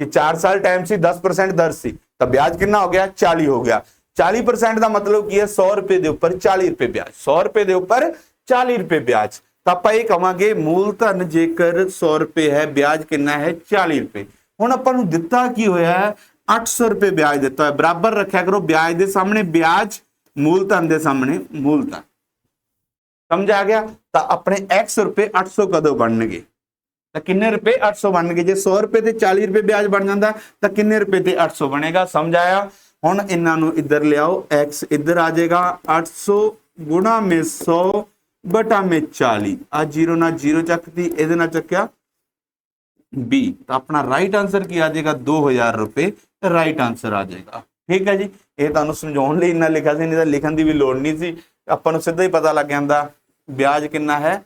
कि 4 साल टाइम सी 10% दर सी, तो ब्याज कितना हो गया? 40 हो गया। 40% का मतलब की है 100 रुपए के ऊपर 40 रुपए ब्याज। 100 रुपए के ऊपर 40 रुपए ब्याज। ਤਾਂ ਆਪਾਂ ਇਹ ਕਵਾਂਗੇ ਮੂਲਧਨ ਜੇਕਰ 100 ਰੁਪਏ ਹੈ, ਵਿਆਜ ਕਿੰਨਾ ਹੈ 40 ਰੁਪਏ। ਹੁਣ ਆਪਾਂ ਨੂੰ ਦਿੱਤਾ ਕੀ ਹੋਇਆ ਹੈ 800 ਰੁਪਏ ਵਿਆਜ ਦਿੱਤਾ ਹੋਇਆ, ਬਰਾਬਰ ਰੱਖਿਆ ਕਰੋ ਵਿਆਜ ਦੇ ਸਾਹਮਣੇ ਵਿਆਜ, ਮੂਲਧਨ ਦੇ ਸਾਹਮਣੇ ਮੂਲਧਨ। ਸਮਝ ਆ ਗਿਆ? ਤਾਂ ਆਪਣੇ x ਰੁਪਏ 800 ਕਦੋਂ ਬਣਨਗੇ? ਤਾਂ ਕਿੰਨੇ ਰੁਪਏ 800 ਬਣਨਗੇ। ਜੇ 100 ਰੁਪਏ ਤੇ 40 ਰੁਪਏ ਵਿਆਜ ਬਣ ਜਾਂਦਾ ਤਾਂ ਕਿੰਨੇ ਰੁਪਏ ਤੇ 800 ਬਣੇਗਾ। ਸਮਝ ਆਇਆ? ਹੁਣ ਇਹਨਾਂ ਨੂੰ ਇੱਧਰ ਲਿਆਓ, x ਇੱਧਰ ਆ ਜਾਏਗਾ 800 ਗੁਣਾ ਮੇ 100 ਬਟਾ ਮੇ 40। ਆ ਜ਼ੀਰੋ ਨਾਲ ਜ਼ੀਰੋ ਚੱਕਤੀ, ਇਹਦੇ ਨਾਲ ਚੱਕਿਆ b, ਤਾਂ ਆਪਣਾ ਰਾਈਟ ਆंसर ਕੀ ਆ ਜਾਏਗਾ 2000 ਰੁਪਏ ਰਾਈਟ ਆंसर ਆ ਜਾਏਗਾ। ਠੀਕ ਹੈ ਜੀ, ਇਹ ਤੁਹਾਨੂੰ ਸਮਝਾਉਣ ਲਈ ਇੰਨਾ ਲਿਖਿਆ ਸੀ, ਨਹੀਂ ਤਾਂ ਲਿਖਣ ਦੀ ਵੀ ਲੋੜ ਨਹੀਂ ਸੀ, ਆਪਾਂ ਨੂੰ ਸਿੱਧਾ ਹੀ ਪਤਾ ਲੱਗ ਜਾਂਦਾ ਵਿਆਜ ਕਿੰਨਾ ਹੈ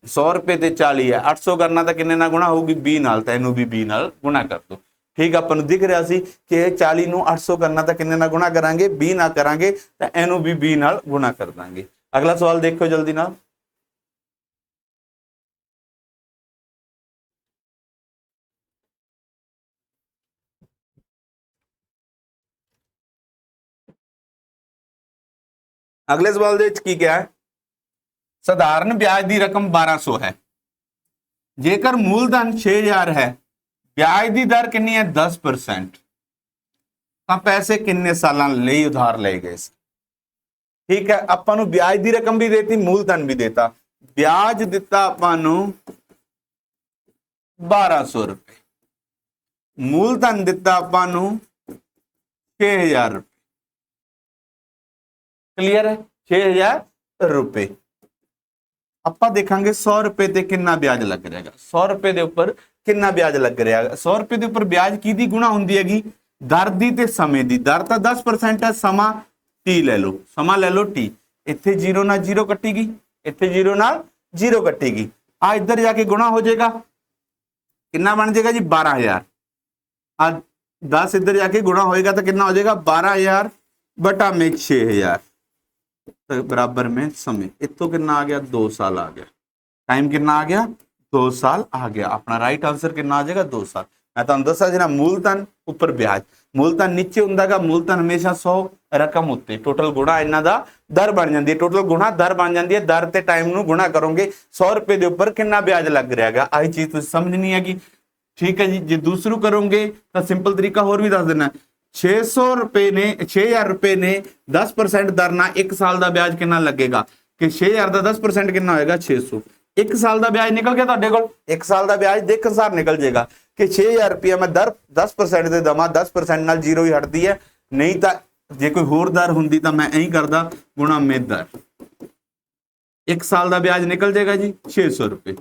100 ਰੁਪਏ ਤੇ 40 ਹੈ। 800 ਕਰਨਾ ਤਾਂ ਕਿੰਨੇ ਨਾਲ ਗੁਣਾ ਹੋਊਗੀ 20 ਨਾਲ, ਤਾਂ ਇਹਨੂੰ ਵੀ 20 ਨਾਲ ਗੁਣਾ ਕਰ ਦੋ। ਠੀਕ, ਆਪਾਂ ਨੂੰ ਦਿਖ ਰਿਹਾ ਸੀ ਕਿ 40 ਨੂੰ 800 ਕਰਨਾ ਤਾਂ ਕਿੰਨੇ ਨਾਲ ਗੁਣਾ ਕਰਾਂਗੇ 20 ਨਾਲ ਕਰਾਂਗੇ, ਤਾਂ ਇਹਨੂੰ ਵੀ 20 ਨਾਲ ਗੁਣਾ ਕਰ ਦਾਂਗੇ। ਅਗਲਾ ਸਵਾਲ ਦੇਖੋ ਜਲਦੀ ਨਾਲ। ਅਗਲੇ ਸਵਾਲ ਦੇ ਵਿੱਚ ਕੀ ਕਿਹਾ ਹੈ? ਸਧਾਰਨ ਵਿਆਜ ਦੀ ਰਕਮ 1200 ਹੈ, ਜੇਕਰ ਮੂਲਧਨ 6000 ਹੈ, ਵਿਆਜ ਦੀ ਦਰ ਕਿੰਨੀ ਹੈ 10%, ਤਾਂ ਪੈਸੇ ਕਿੰਨੇ ਸਾਲਾਂ ਲਈ ਉਧਾਰ ਲਏ ਗਏ ਸੀ। ਠੀਕ ਹੈ, ਆਪਾਂ ਨੂੰ ਵਿਆਜ ਦੀ ਰਕਮ ਵੀ ਦੇਤੀ, ਮੂਲਧਨ ਵੀ ਦੇਤਾ। ਵਿਆਜ ਦਿੱਤਾ ਆਪਾਂ ਨੂੰ 1200 ਰੁਪਏ, ਮੂਲਧਨ ਦਿੱਤਾ ਆਪਾਂ ਨੂੰ 6000 ਰੁਪਏ। ਕਲੀਅਰ ਹੈ? 6000 ਰੁਪਏ। ਆਪਾਂ ਦੇਖਾਂਗੇ 100 ਰੁਪਏ ਤੇ ਕਿੰਨਾ ਵਿਆਜ ਲੱਗ ਜਾਏਗਾ। 100 ਰੁਪਏ ਦੇ ਉੱਪਰ ਕਿੰਨਾ ਵਿਆਜ ਲੱਗ ਰਿਹਾ ਹੈ? 100 ਰੁਪਏ ਦੇ ਉੱਪਰ ਵਿਆਜ ਕਿਹਦੀ ਗੁਣਾ ਹੁੰਦੀ ਹੈਗੀ? ਦਰ ਦੀ ਤੇ ਸਮੇਂ ਦੀ। ਦਰ ਤਾਂ 10% ਹੈ, ਸਮਾਂ t ਲੈ ਲਓ, ਸਮਾਂ ਲੈ ਲਓ t। ਇੱਥੇ 0 ਨਾਲ 0 ਕੱਟੇਗੀ, ਇੱਥੇ 0 ਨਾਲ 0 ਕੱਟੇਗੀ, ਆ ਇੱਧਰ ਜਾ ਕੇ ਗੁਣਾ ਹੋ ਜਾਏਗਾ, ਕਿੰਨਾ ਬਣ ਜਾਏਗਾ ਜੀ 12000। ਆ 10 ਇੱਧਰ ਜਾ ਕੇ ਗੁਣਾ ਹੋਏਗਾ ਤਾਂ ਕਿੰਨਾ ਹੋ ਜਾਏਗਾ 12000 बटा में 6000 तो बराबर में समय। इतो कितना आ गया 2 साल आ गया। टाइम कितना आ गया 2 साल आ गया। अपना राइट आंसर कितना आ जाएगा 2 साल। मैं तुहानू दसा जी ना मूलधन उपर ब्याज, मूलधन नीचे हुंदा, मूलधन हमेशा 100 रकम उत्ते टोटल गुणा इन्हां दा दर बन जाती है। टोटल गुणा दर बन जाती है। दर ते टाइम नू गुणा करोगे 100 रुपए के उपर कितना ब्याज लग रहा है, आई चीज तुसीं समझनी है। ठीक है जी। जे दूसरू करोगे तो सिंपल तरीका होर भी दस देना। 600 रुपए ने 6000 रुपए ने 10% दर ना 1 साल का ब्याज कितना लगेगा कि 6000 का 10% कितना होएगा 600। 1 साल का ब्याज निकल गया तुहाडे कोल। 1 साल का ब्याज देख अनुसार निकल जाएगा कि 6000 रुपया मैं दर 10% दे दवां, 10% नाल जीरो ही हटदी है। नहीं तो जे कोई होर दर हुंदी तो मैं यही करदा गुणा में दर। 1 साल का ब्याज निकल जाएगा जी 600 रुपए।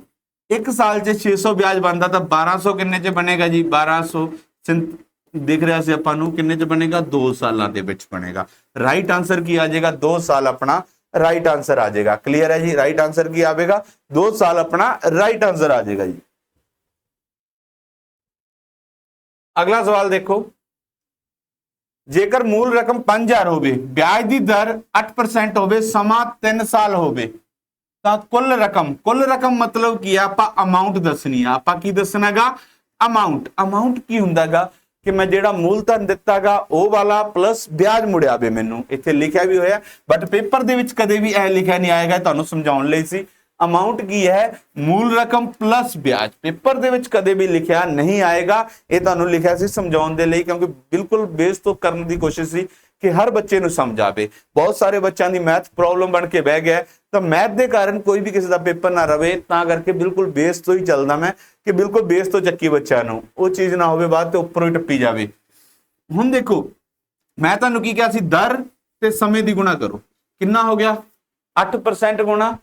1 साल च 600 ब्याज बनता तो 1200 किन्ने च बनेगा जी 1200 दिख रहा से आपां नूं किन्ने च बनेगा 2 सालां दे विच बनेगा। राइट आंसर की आ जाएगा 2 साल अपना राइट आंसर आ जाएगा। क्लियर है जी। राइट आंसर की आएगा 2 साल अपना राइट आंसर आ जाएगा जी। अगला सवाल देखो, जेकर मूल रकम 5000 होवे, ब्याज दी दर 8% होवे, समा 3 साल होवे, तो कुल रकम मतलब की आपां अमाउंट दसनी है। आपां की दसनागा अमाउंट। अमाउंट की हुंदागा कि मैं जेड़ा मूलधन दितागा वो वाला प्लस ब्याज मुड़िया आवे। मैनू इत्थे लिखिया भी होया बट पेपर दे विच कदे भी यह लिखिया नहीं आएगा। तुहानू समझाउण लई सी। अमाउंट की है मूल रकम प्लस ब्याज। पेपर दे विच कदे भी लिखिया नहीं आएगा। ये तुहानू लिखिया सी समझाउण दे लई, क्योंकि बिल्कुल बेस तो करने की कोशिश सी कि हर बच्चे नू समझ आवे। बहुत सारे बच्चों की मैथ प्रॉब्लम बन के बह गया, तो मैथ के कारण कोई भी किसी का पेपर ना रहे, ता करके बिल्कुल बेस तो ही चलदा मैं कि बिल्कुल बेस तो चक्की बच्चों नू वो चीज़ ना होवे बाद तो उपरों ही टप्पी जावे। हुण देखो मैं तुहानू की कहा सी, दर ते समय दी गुणा करो, कितना हो गया 8% गुणा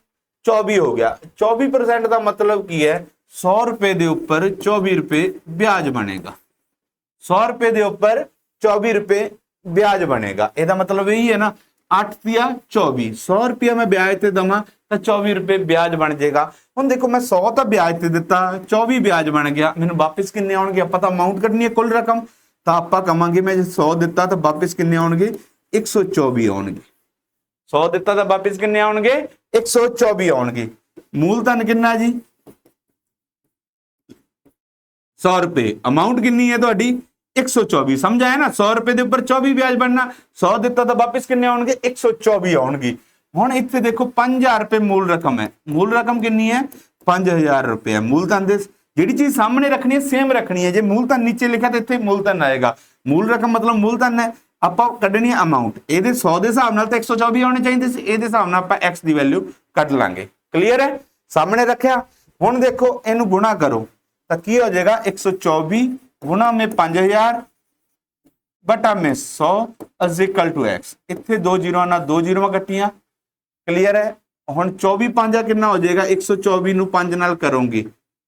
24 हो गया। 24% का मतलब की है 100 रुपए के उपर 24 रुपए ब्याज बनेगा। 100 रुपए के उपर 24 रुपए ब्याज बनेगा। यदा मतलब यही है ना, 8 दिया 24, 100 रुपया मैं ब्याज ते दवा तो 24 रुपए ब्याज बन जाएगा। हुण देखो मैं 100 तो ब्याज ते दिता, 24 ब्याज बन गया, मैनू वापस किन्ने आउणगे? आपां तां अमाउंट कढनी है कुल रकम, तो आपां कहांगे मैं 100 दिता तो वापस किन्ने आउणगे 124 आउणगे। 100 दिता तो वापस किन्ने आउणगे 124 आउणगे। मूलधन किन्ना जी 100 रुपए, अमाउंट किन्नी है तुहाडी 124। समझ आया ना। 100 रुपए के उपर 24 ब्याज बनना, 100 दिता तो वापस किन्ने आउणगे 124 आउणगे। हुण इत्थे देखो 5000 रुपए मूल रकम है, मूल रकम कितनी है 5000 रुपए। मूलधन दे जिहड़ी चीज सामने रखनी है सेम रखनी है। जे मूलधन नीचे लिखा तो इत्थे मूलधन आएगा, मूल रकम मतलब मूलधन है। आपां कढनी है अमाउंट, इहदे 100 के हिसाब नाल तो 124 आने चाहिए सी, इहदे हिसाब नाल आपां x दी वैल्यू कढ लांगे। क्लीयर है, सामने रखिया। हुण देखो इहनू गुणा करो तो की हो जाएगा 124 गुणा में 5000 बटा में 100 इज इक्वल टू x। इत्थे 2 जीरो ना 2 जीरो कट्टियां। क्लीयर है, हुण 24 5 कितना हो जाएगा 124 नू 5 नाल करोगे,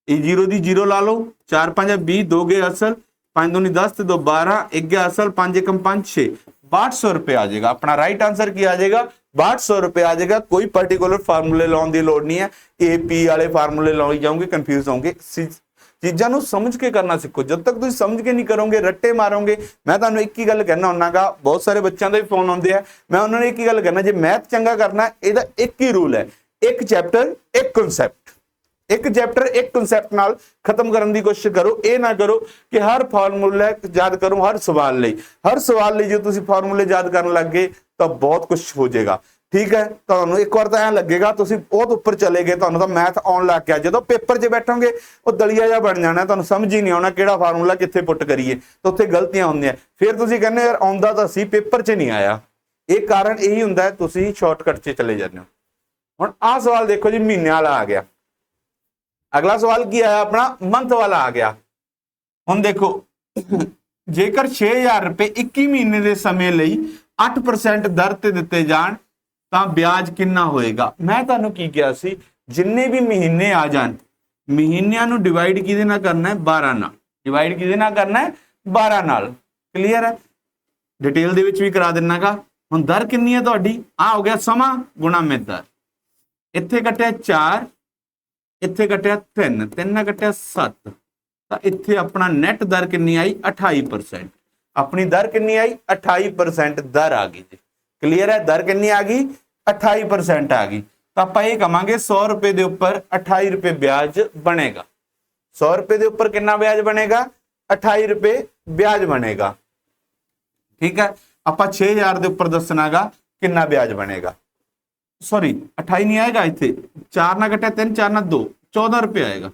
ये जीरो दी जीरो ला लो, 4 5 20 2 गए असल, 5 दूनी 10 ते 2 12 1 गया असल, 5 एकम 5 6 6200 रुपए आ जाएगा। अपना राइट आंसर की आ जाएगा 6200 रुपए आ जाएगा। कोई पर्टिकुलर फार्मूले लाने की लोड़ नहीं है, ए पी वाले फार्मूले लाई जाओगे कंफ्यूज होंगे। चीज़ों को समझ के करना सीखो। जब तक तुम समझ के नहीं करोगे रट्टे मारोगे। मैं तुहानू एक ही गल कहना हुन्ना गा, बहुत सारे बच्चों के फोन आते हैं, मैं उन्होंने एक ही गल कहना, जे मैथ चंगा करना ਇਹਦਾ एक ही रूल है, एक चैप्टर एक कंसैप्ट, एक चैप्टर एक कंसैप्ट नाल खत्म करने की कोशिश करो। ये ना करो कि हर फार्मूला याद करो हर सवाल लई, हर सवाल लई जो तुसीं फार्मूले याद करन लग गए तो बहुत कुछ हो जाएगा। ठीक है, तुहानू एक बार तो ऐ लगेगा तुसीं बहुत उपर चले गए, तुहानू तो मैथ आउण लग गया। जो पेपर 'च बैठोगे वो दलिया जिहा बन जाना, तुहानू समझ ही नहीं आना किहड़ा फार्मूला कित्थे पुट करिए, तो उत्थे गलतियां होंदियां। फिर तुसीं कहंदे यार आउंदा तां सी पेपर 'च नहीं आया। ये कारण यही हुंदा है, तुसीं शॉर्टकट 'च चले जांदे हो। हुण आह सवाल देखो जी, महीने वाला आ गया। अगला सवाल की आया अपना मंथ वाला आ गया। हुण देखो जेकर 6000 रुपए 21 महीने के समय लई 8% दर ते दिते जाण तां ब्याज कितना होएगा। मैं तुहानू की कहा सी, जिन्ने भी महीने आ जाण महीनिਆਂ ਨੂੰ डिवाइड किहदे नाल करना है 12 नाल, डिवाइड किहदे नाल करना है 12 नाल। क्लीयर है, डिटेल दे विच भी करा देना गा। हुण दर कितनी है तुहाडी, आ हो गया समा गुणा में दर, इत्थे कटिया 4 इत्थे कटिया 3 3 कटिया 7 तां इत्थे अपना नेट दर कितनी आई 28%। अपनी दर कितनी आई 28% दर आ गई जी। क्लीयर है, दर कितनी आ गई 28% आ गई। तो आप ये कहांगे 100 रुपए के उपर 28 रुपए ब्याज बनेगा। 100 रुपए के उपर कितना ब्याज बनेगा 28 रुपए ब्याज बनेगा। ठीक है, आप 6000 के उपर दसनागा कितना ब्याज बनेगा। सॉरी 28 नहीं आएगा, इतने 4 ना कटिया 3 4 ना 2 14 रुपए आएगा,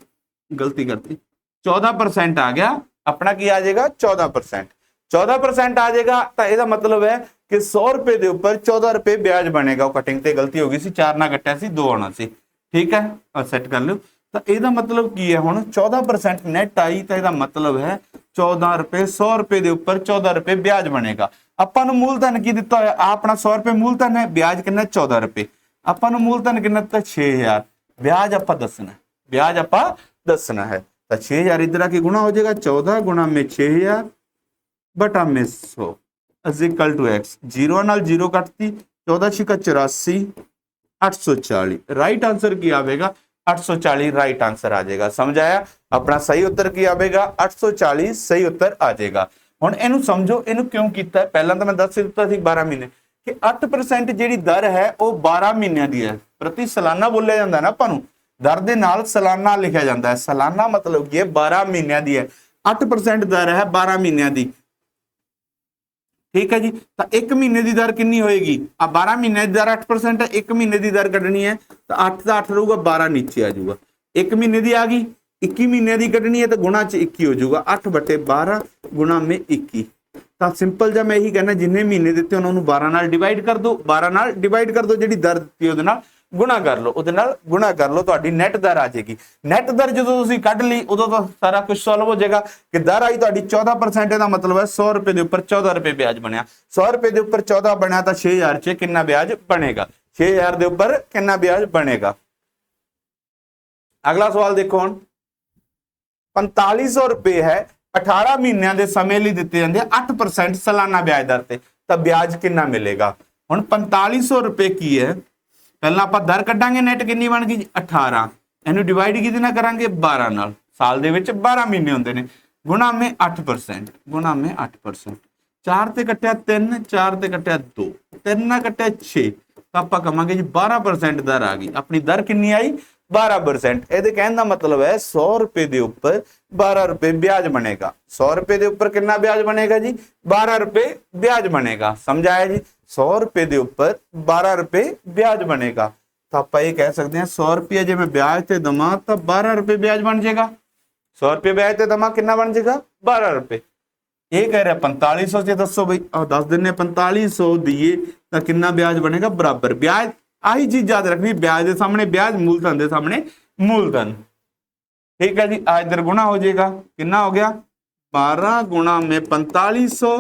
गलती करती 14% आ गया। अपना की आ जाएगा 14%, 14% आ जाएगा। तो यह मतलब है कि 100 रुपए के उपर 14 रुपए ब्याज बनेगा। कटिंग से गलती हो गई सी, 4 ना कटिया सी 2 आना सी। ठीक है, और सैट कर लो। तो यह मतलब की है, हुण 14% नैट आई तो यह मतलब है 14 रुपए 100 रुपए के उपर 14 रुपए ब्याज बनेगा। आपां नूं मूलधन की दिता होया, अपना 100 रुपए मूलधन है, ब्याज कितना 14 रुपए। आपां नूं मूलधन कितना दिता 6000, ब्याज आपां दसना, ब्याज आपां दसना है। तो 6000 इधर आके गुणा हो जाएगा 14 गुणा में 6000 बटा में 100 is equal to X. Zero नाल जीरो कटती, 14 छिका 84 840। राइट आंसर की आवेगा 840, राइट आंसर आ जाएगा। समझ आया, अपना सही उत्तर की आवेगा 840 सही उत्तर आ जाएगा। हुण इहनूं समझो, इहनूं क्यों कीता है। पहला तो मैं दस दिता सी 12 महीने कि 8% जिहड़ी दर है वो 12 महीनों की है। प्रति सालाना बोलिया जाता है ना, आपां नूं दर दे नाल सालाना लिखा जाता है। सालाना मतलब कि 12 महीनों की है, 8% दर है 12 महीनों की। ठीक है जी, तो एक महीने की दर कितनी होएगी, आ 12 महीने की दर 8% है, एक महीने की दर कढ़नी है तो 8 का 8 रहूगा, 12 नीचे आ जाऊगा। एक महीने की आ गई, 21 महीने की कढ़नी है तो गुणा च 21 हो जाऊगा, 8/12 गुणा में 21। तो सिंपल जा मैं यही कहना, जिन्ने महीने दिते उन्होंने 12 नाल डिवाइड कर दो, 12 नाल डिवाइड कर दो, जी दर दी उहदे नाल गुणा कर लो, उहदे नाल गुणा कर लो, तुहाडी नैट दर आ जाएगी। नैट दर जो तुसीं कढ ली उदों तो सारा कुछ सॉल्व हो जाएगा कि दर आई तुहाडी 14%, का मतलब है 100 रुपए के उपर 14 रुपए ब्याज बनया। 100 रुपए के उपर 14 बनया तो 6000 च कितना ब्याज बनेगा, 6000 के उपर कितना ब्याज बनेगा। अगला सवाल देखो, हुण 4500 रुपए है, 18 महीनों के समय लिए दिते जाते 8% सालाना ब्याज दर ते, तो ब्याज कितना मिलेगा। हुण 4500 रुपए की है, पहला आप दर कटांगे, नैट कितनी बन गई 18, इनू डिवाइड किहदे नाल करांगे 12 नाल, साल दे विच 12 महीने हुंदे ने, गुणा में 8%, गुणा में 8%, 4 ते कट्टिया 3, 4 ते कट्टिया 2, 3 ना कट्टिया 6, तो आप कहांगे जी 12% दर आ गई। अपनी दर कितनी आई 12%। ये कहने का मतलब है 100 रुपए के उपर 12 रुपए ब्याज बनेगा। 100 रुपए के उपर कितना ब्याज बनेगा जी 12 रुपए ब्याज बनेगा। समझ आया जी, 100 रुपए के उपर 12 रुपए ब्याज बनेगा। तो आप ये कह सकते हैं 100 रुपये जे मैं ब्याज ते दमा तो 12 रुपए ब्याज बन जाएगा। 100 रुपये ब्याज ते दमा कितना बन जाएगा 12 रुपए। ये कह रहा 4500 से दसो बई दस दिन 4500 दिए तो कितना ब्याज बनेगा बराबर। ब्याज आही चीज याद रखनी, ब्याज के सामने ब्याज, मूलधन के सामने मूलधन। ठीक है जी, आज इधर गुना हो जाएगा, कितना हो गया 12 गुणा में 4500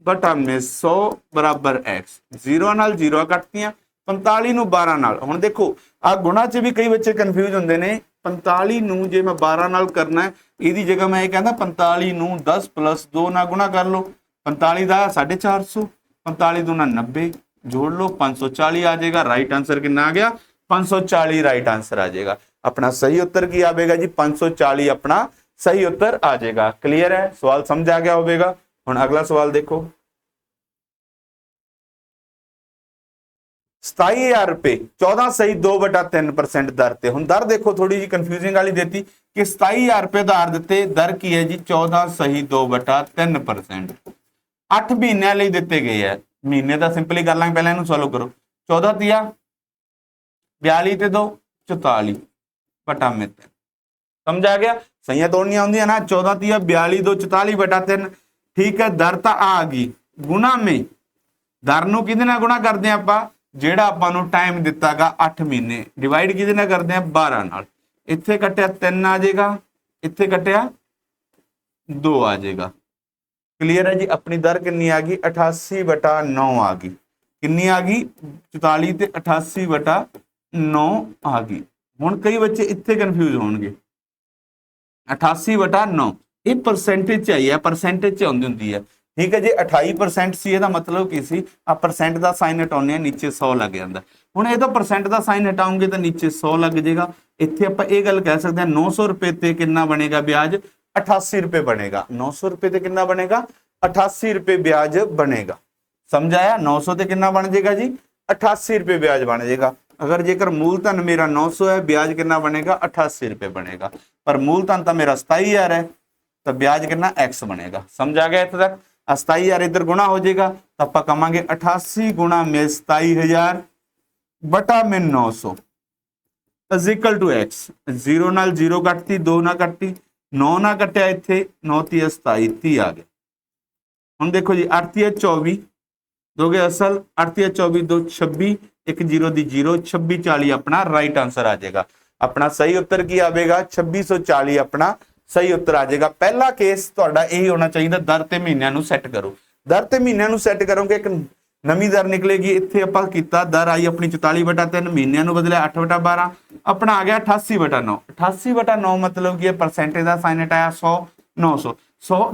बटा में 100 बराबर x। जीरो नाल जीरो कटतियां, 45 ਨੂੰ 12 ਨਾਲ। ਹੁਣ देखो आ गुणा च भी कई बच्चे कन्फ्यूज होंगे ने। 45 ਨੂੰ जे मैं 12 ਨਾਲ करना है, ਇਹਦੀ जगह मैं ये कहना 45 ਨੂੰ 10 + 2 ਨਾਲ गुणा कर लो। 45 ਦਾ 450, 45 दूना 90, जोड़ लो 540 आ जाएगा। राइट आंसर कितना आ गया 540 राइट आंसर आ जाएगा। अपना सही उत्तर की आएगा जी 540 अपना सही उत्तर आ जाएगा। क्लियर है, सवाल समझ आ गया होगा। हुण अगला सवाल देखो, 27,000 रुपए 14 सही 2/3% दर ते। हुण दर देखो थोड़ी जी कंफ्यूजिंग वाली देती कि 27,000 रुपए दर दिते, दर की है जी 14 सही 2/3%। 8 महीनों लिए दिते गए है। महीने का सिंपली कर लांगे, पहले इन्हू सॉल्व करो। 14 तिया 42 ते 2 44 बटा में 3। समझ आ गया, सही तोड़नी आउंदी ना। 14 तिया 42 2 44 बटा 3। ठीक है, दर तो आ गई, गुणा में दर नूं किहदे नाल गुणा करदे आं आपां, ਜਿਹੜਾ ਆਪਾਂ ਨੂੰ ਟਾਈਮ ਦਿੱਤਾਗਾ 8 ਮਹੀਨੇ, ਡਿਵਾਈਡ ਕਿਹਦੇ ਨਾਲ ਕਰਦੇ ਆ 12 ਨਾਲ। ਇੱਥੇ ਕੱਟਿਆ 3 ਆ ਜਾਏਗਾ, ਇੱਥੇ ਕੱਟਿਆ 2 ਆ ਜਾਏਗਾ। ਕਲੀਅਰ ਹੈ ਜੀ। ਆਪਣੀ ਦਰ ਕਿੰਨੀ ਆ ਗਈ 88/9 ਆ ਗਈ। ਕਿੰਨੀ ਆ ਗਈ 44 ਤੇ 88/9 ਆ ਗਈ। ਹੁਣ ਕਈ ਬੱਚੇ ਇੱਥੇ ਕਨਫਿਊਜ਼ ਹੋਣਗੇ। 88/9 ਇਹ ਪਰਸੈਂਟੇਜ ਚ ਆਈ ਹੈ, ਪਰਸੈਂਟੇਜ ਚ ਆਉਂਦੀ ਹੁੰਦੀ ਹੈ। ठीक है जी, 28% सी ਇਹਦਾ मतलब की सी आ परसेंट का साइन हटाने नीचे 100 लग जाता। हुण ये तो परसेंट का साइन हटाओगे तो नीचे 100 लग जाएगा। इत्थे आपां ये गल कह सकते हैं 900 रुपए ते कितना बनेगा ब्याज 88 रुपए बनेगा। 900 रुपए ते कितना बनेगा 88 रुपए ब्याज बनेगा। समझ आया, 900 ते कितना बन जाएगा जी 88 रुपए ब्याज बन जाएगा। अगर जेकर मूलधन मेरा 900 है, ब्याज कितना बनेगा 88 रुपए बनेगा। पर मूलधन तो मेरा 27,000 है, तो ब्याज कितना x बनेगा। समझ आ गया इत्थे तक। 27,000 इधर गुणा हो जाएगा तो आप कहांगे 88 गुणा में 27,000 बटा में 900 इक्वल टू x। 0 नाल 0 कटती, 2 ना कटती, 9 ना कटिया, इत्थे 9 × 27 30 आ गया। हुण देखो जी 8 × 24 2 गए असल, 8 × 24 2 26, 1 0 दी 0, 2640 अपना राइट आंसर आ जाएगा। अपना सही उत्तर की आएगा 2640 अपना सही उत्तर आ जाएगा। पहला केस तुहाडा यही होना चाहिए, दर ते महीनों नूं सैट करो। दर ते महीनों नूं सैट करोगे एक नवीं दर निकलेगी। इत्थे आपां कीता दर आई अपनी 44/3, महीनों नूं बदलिया 8/12, अपना आ गया 88/9। 88/9 मतलब कि परसेंटेज का साइन हटाया 100 900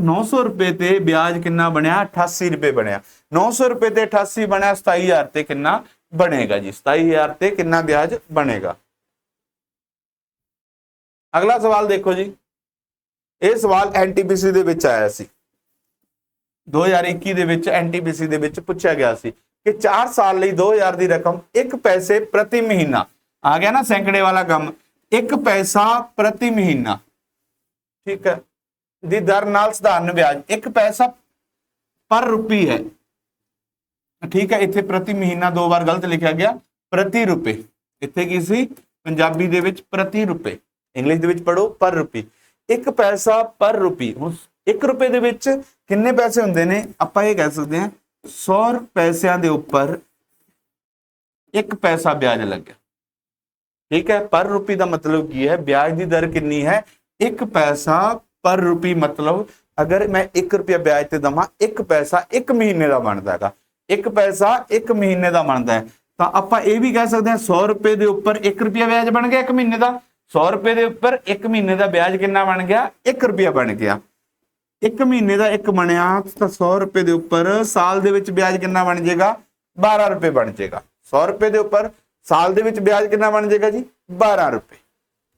900 रुपए ते ब्याज कितना बनया 88 रुपए बनया। 900 रुपए ते 88 बनया, 27,000 ते कितना बनेगा जी 27,000 ते कितना ब्याज बनेगा। अगला सवाल देखो जी, ਇਹ सवाल NTPC ਦੇ ਵਿੱਚ ਆਇਆ ਸੀ 2021 ਦੇ ਵਿੱਚ। NTPC ਦੇ ਵਿੱਚ ਪੁੱਛਿਆ ਗਿਆ ਸੀ ਕਿ 4 ਸਾਲ ਲਈ 2000 ਦੀ ਰਕਮ 1 ਪੈਸੇ ਪ੍ਰਤੀ ਮਹੀਨਾ ਆ ਗਿਆ ਨਾ, ਸੈਂਕੜੇ ਵਾਲਾ ਕੰਮ, 1 ਪੈਸਾ ਪ੍ਰਤੀ ਮਹੀਨਾ, ਠੀਕ ਹੈ, ਦੀ ਦਰ ਨਾਲ ਸਧਾਰਨ ਵਿਆਜ 1 ਪੈਸਾ ਪਰ ਰੁਪਏ ਹੈ। ਠੀਕ ਹੈ, ਇੱਥੇ ਪ੍ਰਤੀ ਮਹੀਨਾ 2 ਵਾਰ ਗਲਤ ਲਿਖਿਆ ਗਿਆ, ਪ੍ਰਤੀ ਰੁਪਏ। ਇੱਥੇ ਕੀ ਸੀ ਪੰਜਾਬੀ ਦੇ ਵਿੱਚ ਪ੍ਰਤੀ ਰੁਪਏ, ਇੰਗਲਿਸ਼ ਦੇ ਵਿੱਚ ਪੜੋ ਪਰ ਰੁਪਏ। 1 पैसा पर रुपये। 1 रुपए ਦੇ ਵਿੱਚ ਕਿੰਨੇ ਪੈਸੇ ਹੁੰਦੇ ਨੇ, ਆਪਾਂ ਇਹ ਕਹਿ ਸਕਦੇ ਹਾਂ 100 ਪੈਸਿਆਂ ਦੇ ਉੱਪਰ 1 ਪੈਸਾ ब्याज ਲੱਗਿਆ। ठीक है, पर रुपये का मतलब की है ब्याज की दर कितनी है 1 पैसा पर रुपये। मतलब अगर मैं 1 रुपया ब्याज ते दवा, 1 पैसा 1 महीने का बनता है, 1 पैसा 1 महीने का बनता है। तो आप ये भी कह सकते हैं 100 रुपए के उपर 1 रुपया ब्याज बन गया 1 महीने का। 100 रुपए के उपर 1 महीने का ब्याज कितना बन गया 1 रुपया बन गया। 1 महीने का 1 बनया तो 100 रुपए के उपर साल दे विच ब्याज कितना बन जाएगा 12 रुपए बन जाएगा। 100 रुपए के उपर साल दे विच ब्याज कितना बन जाएगा जी 12 रुपए।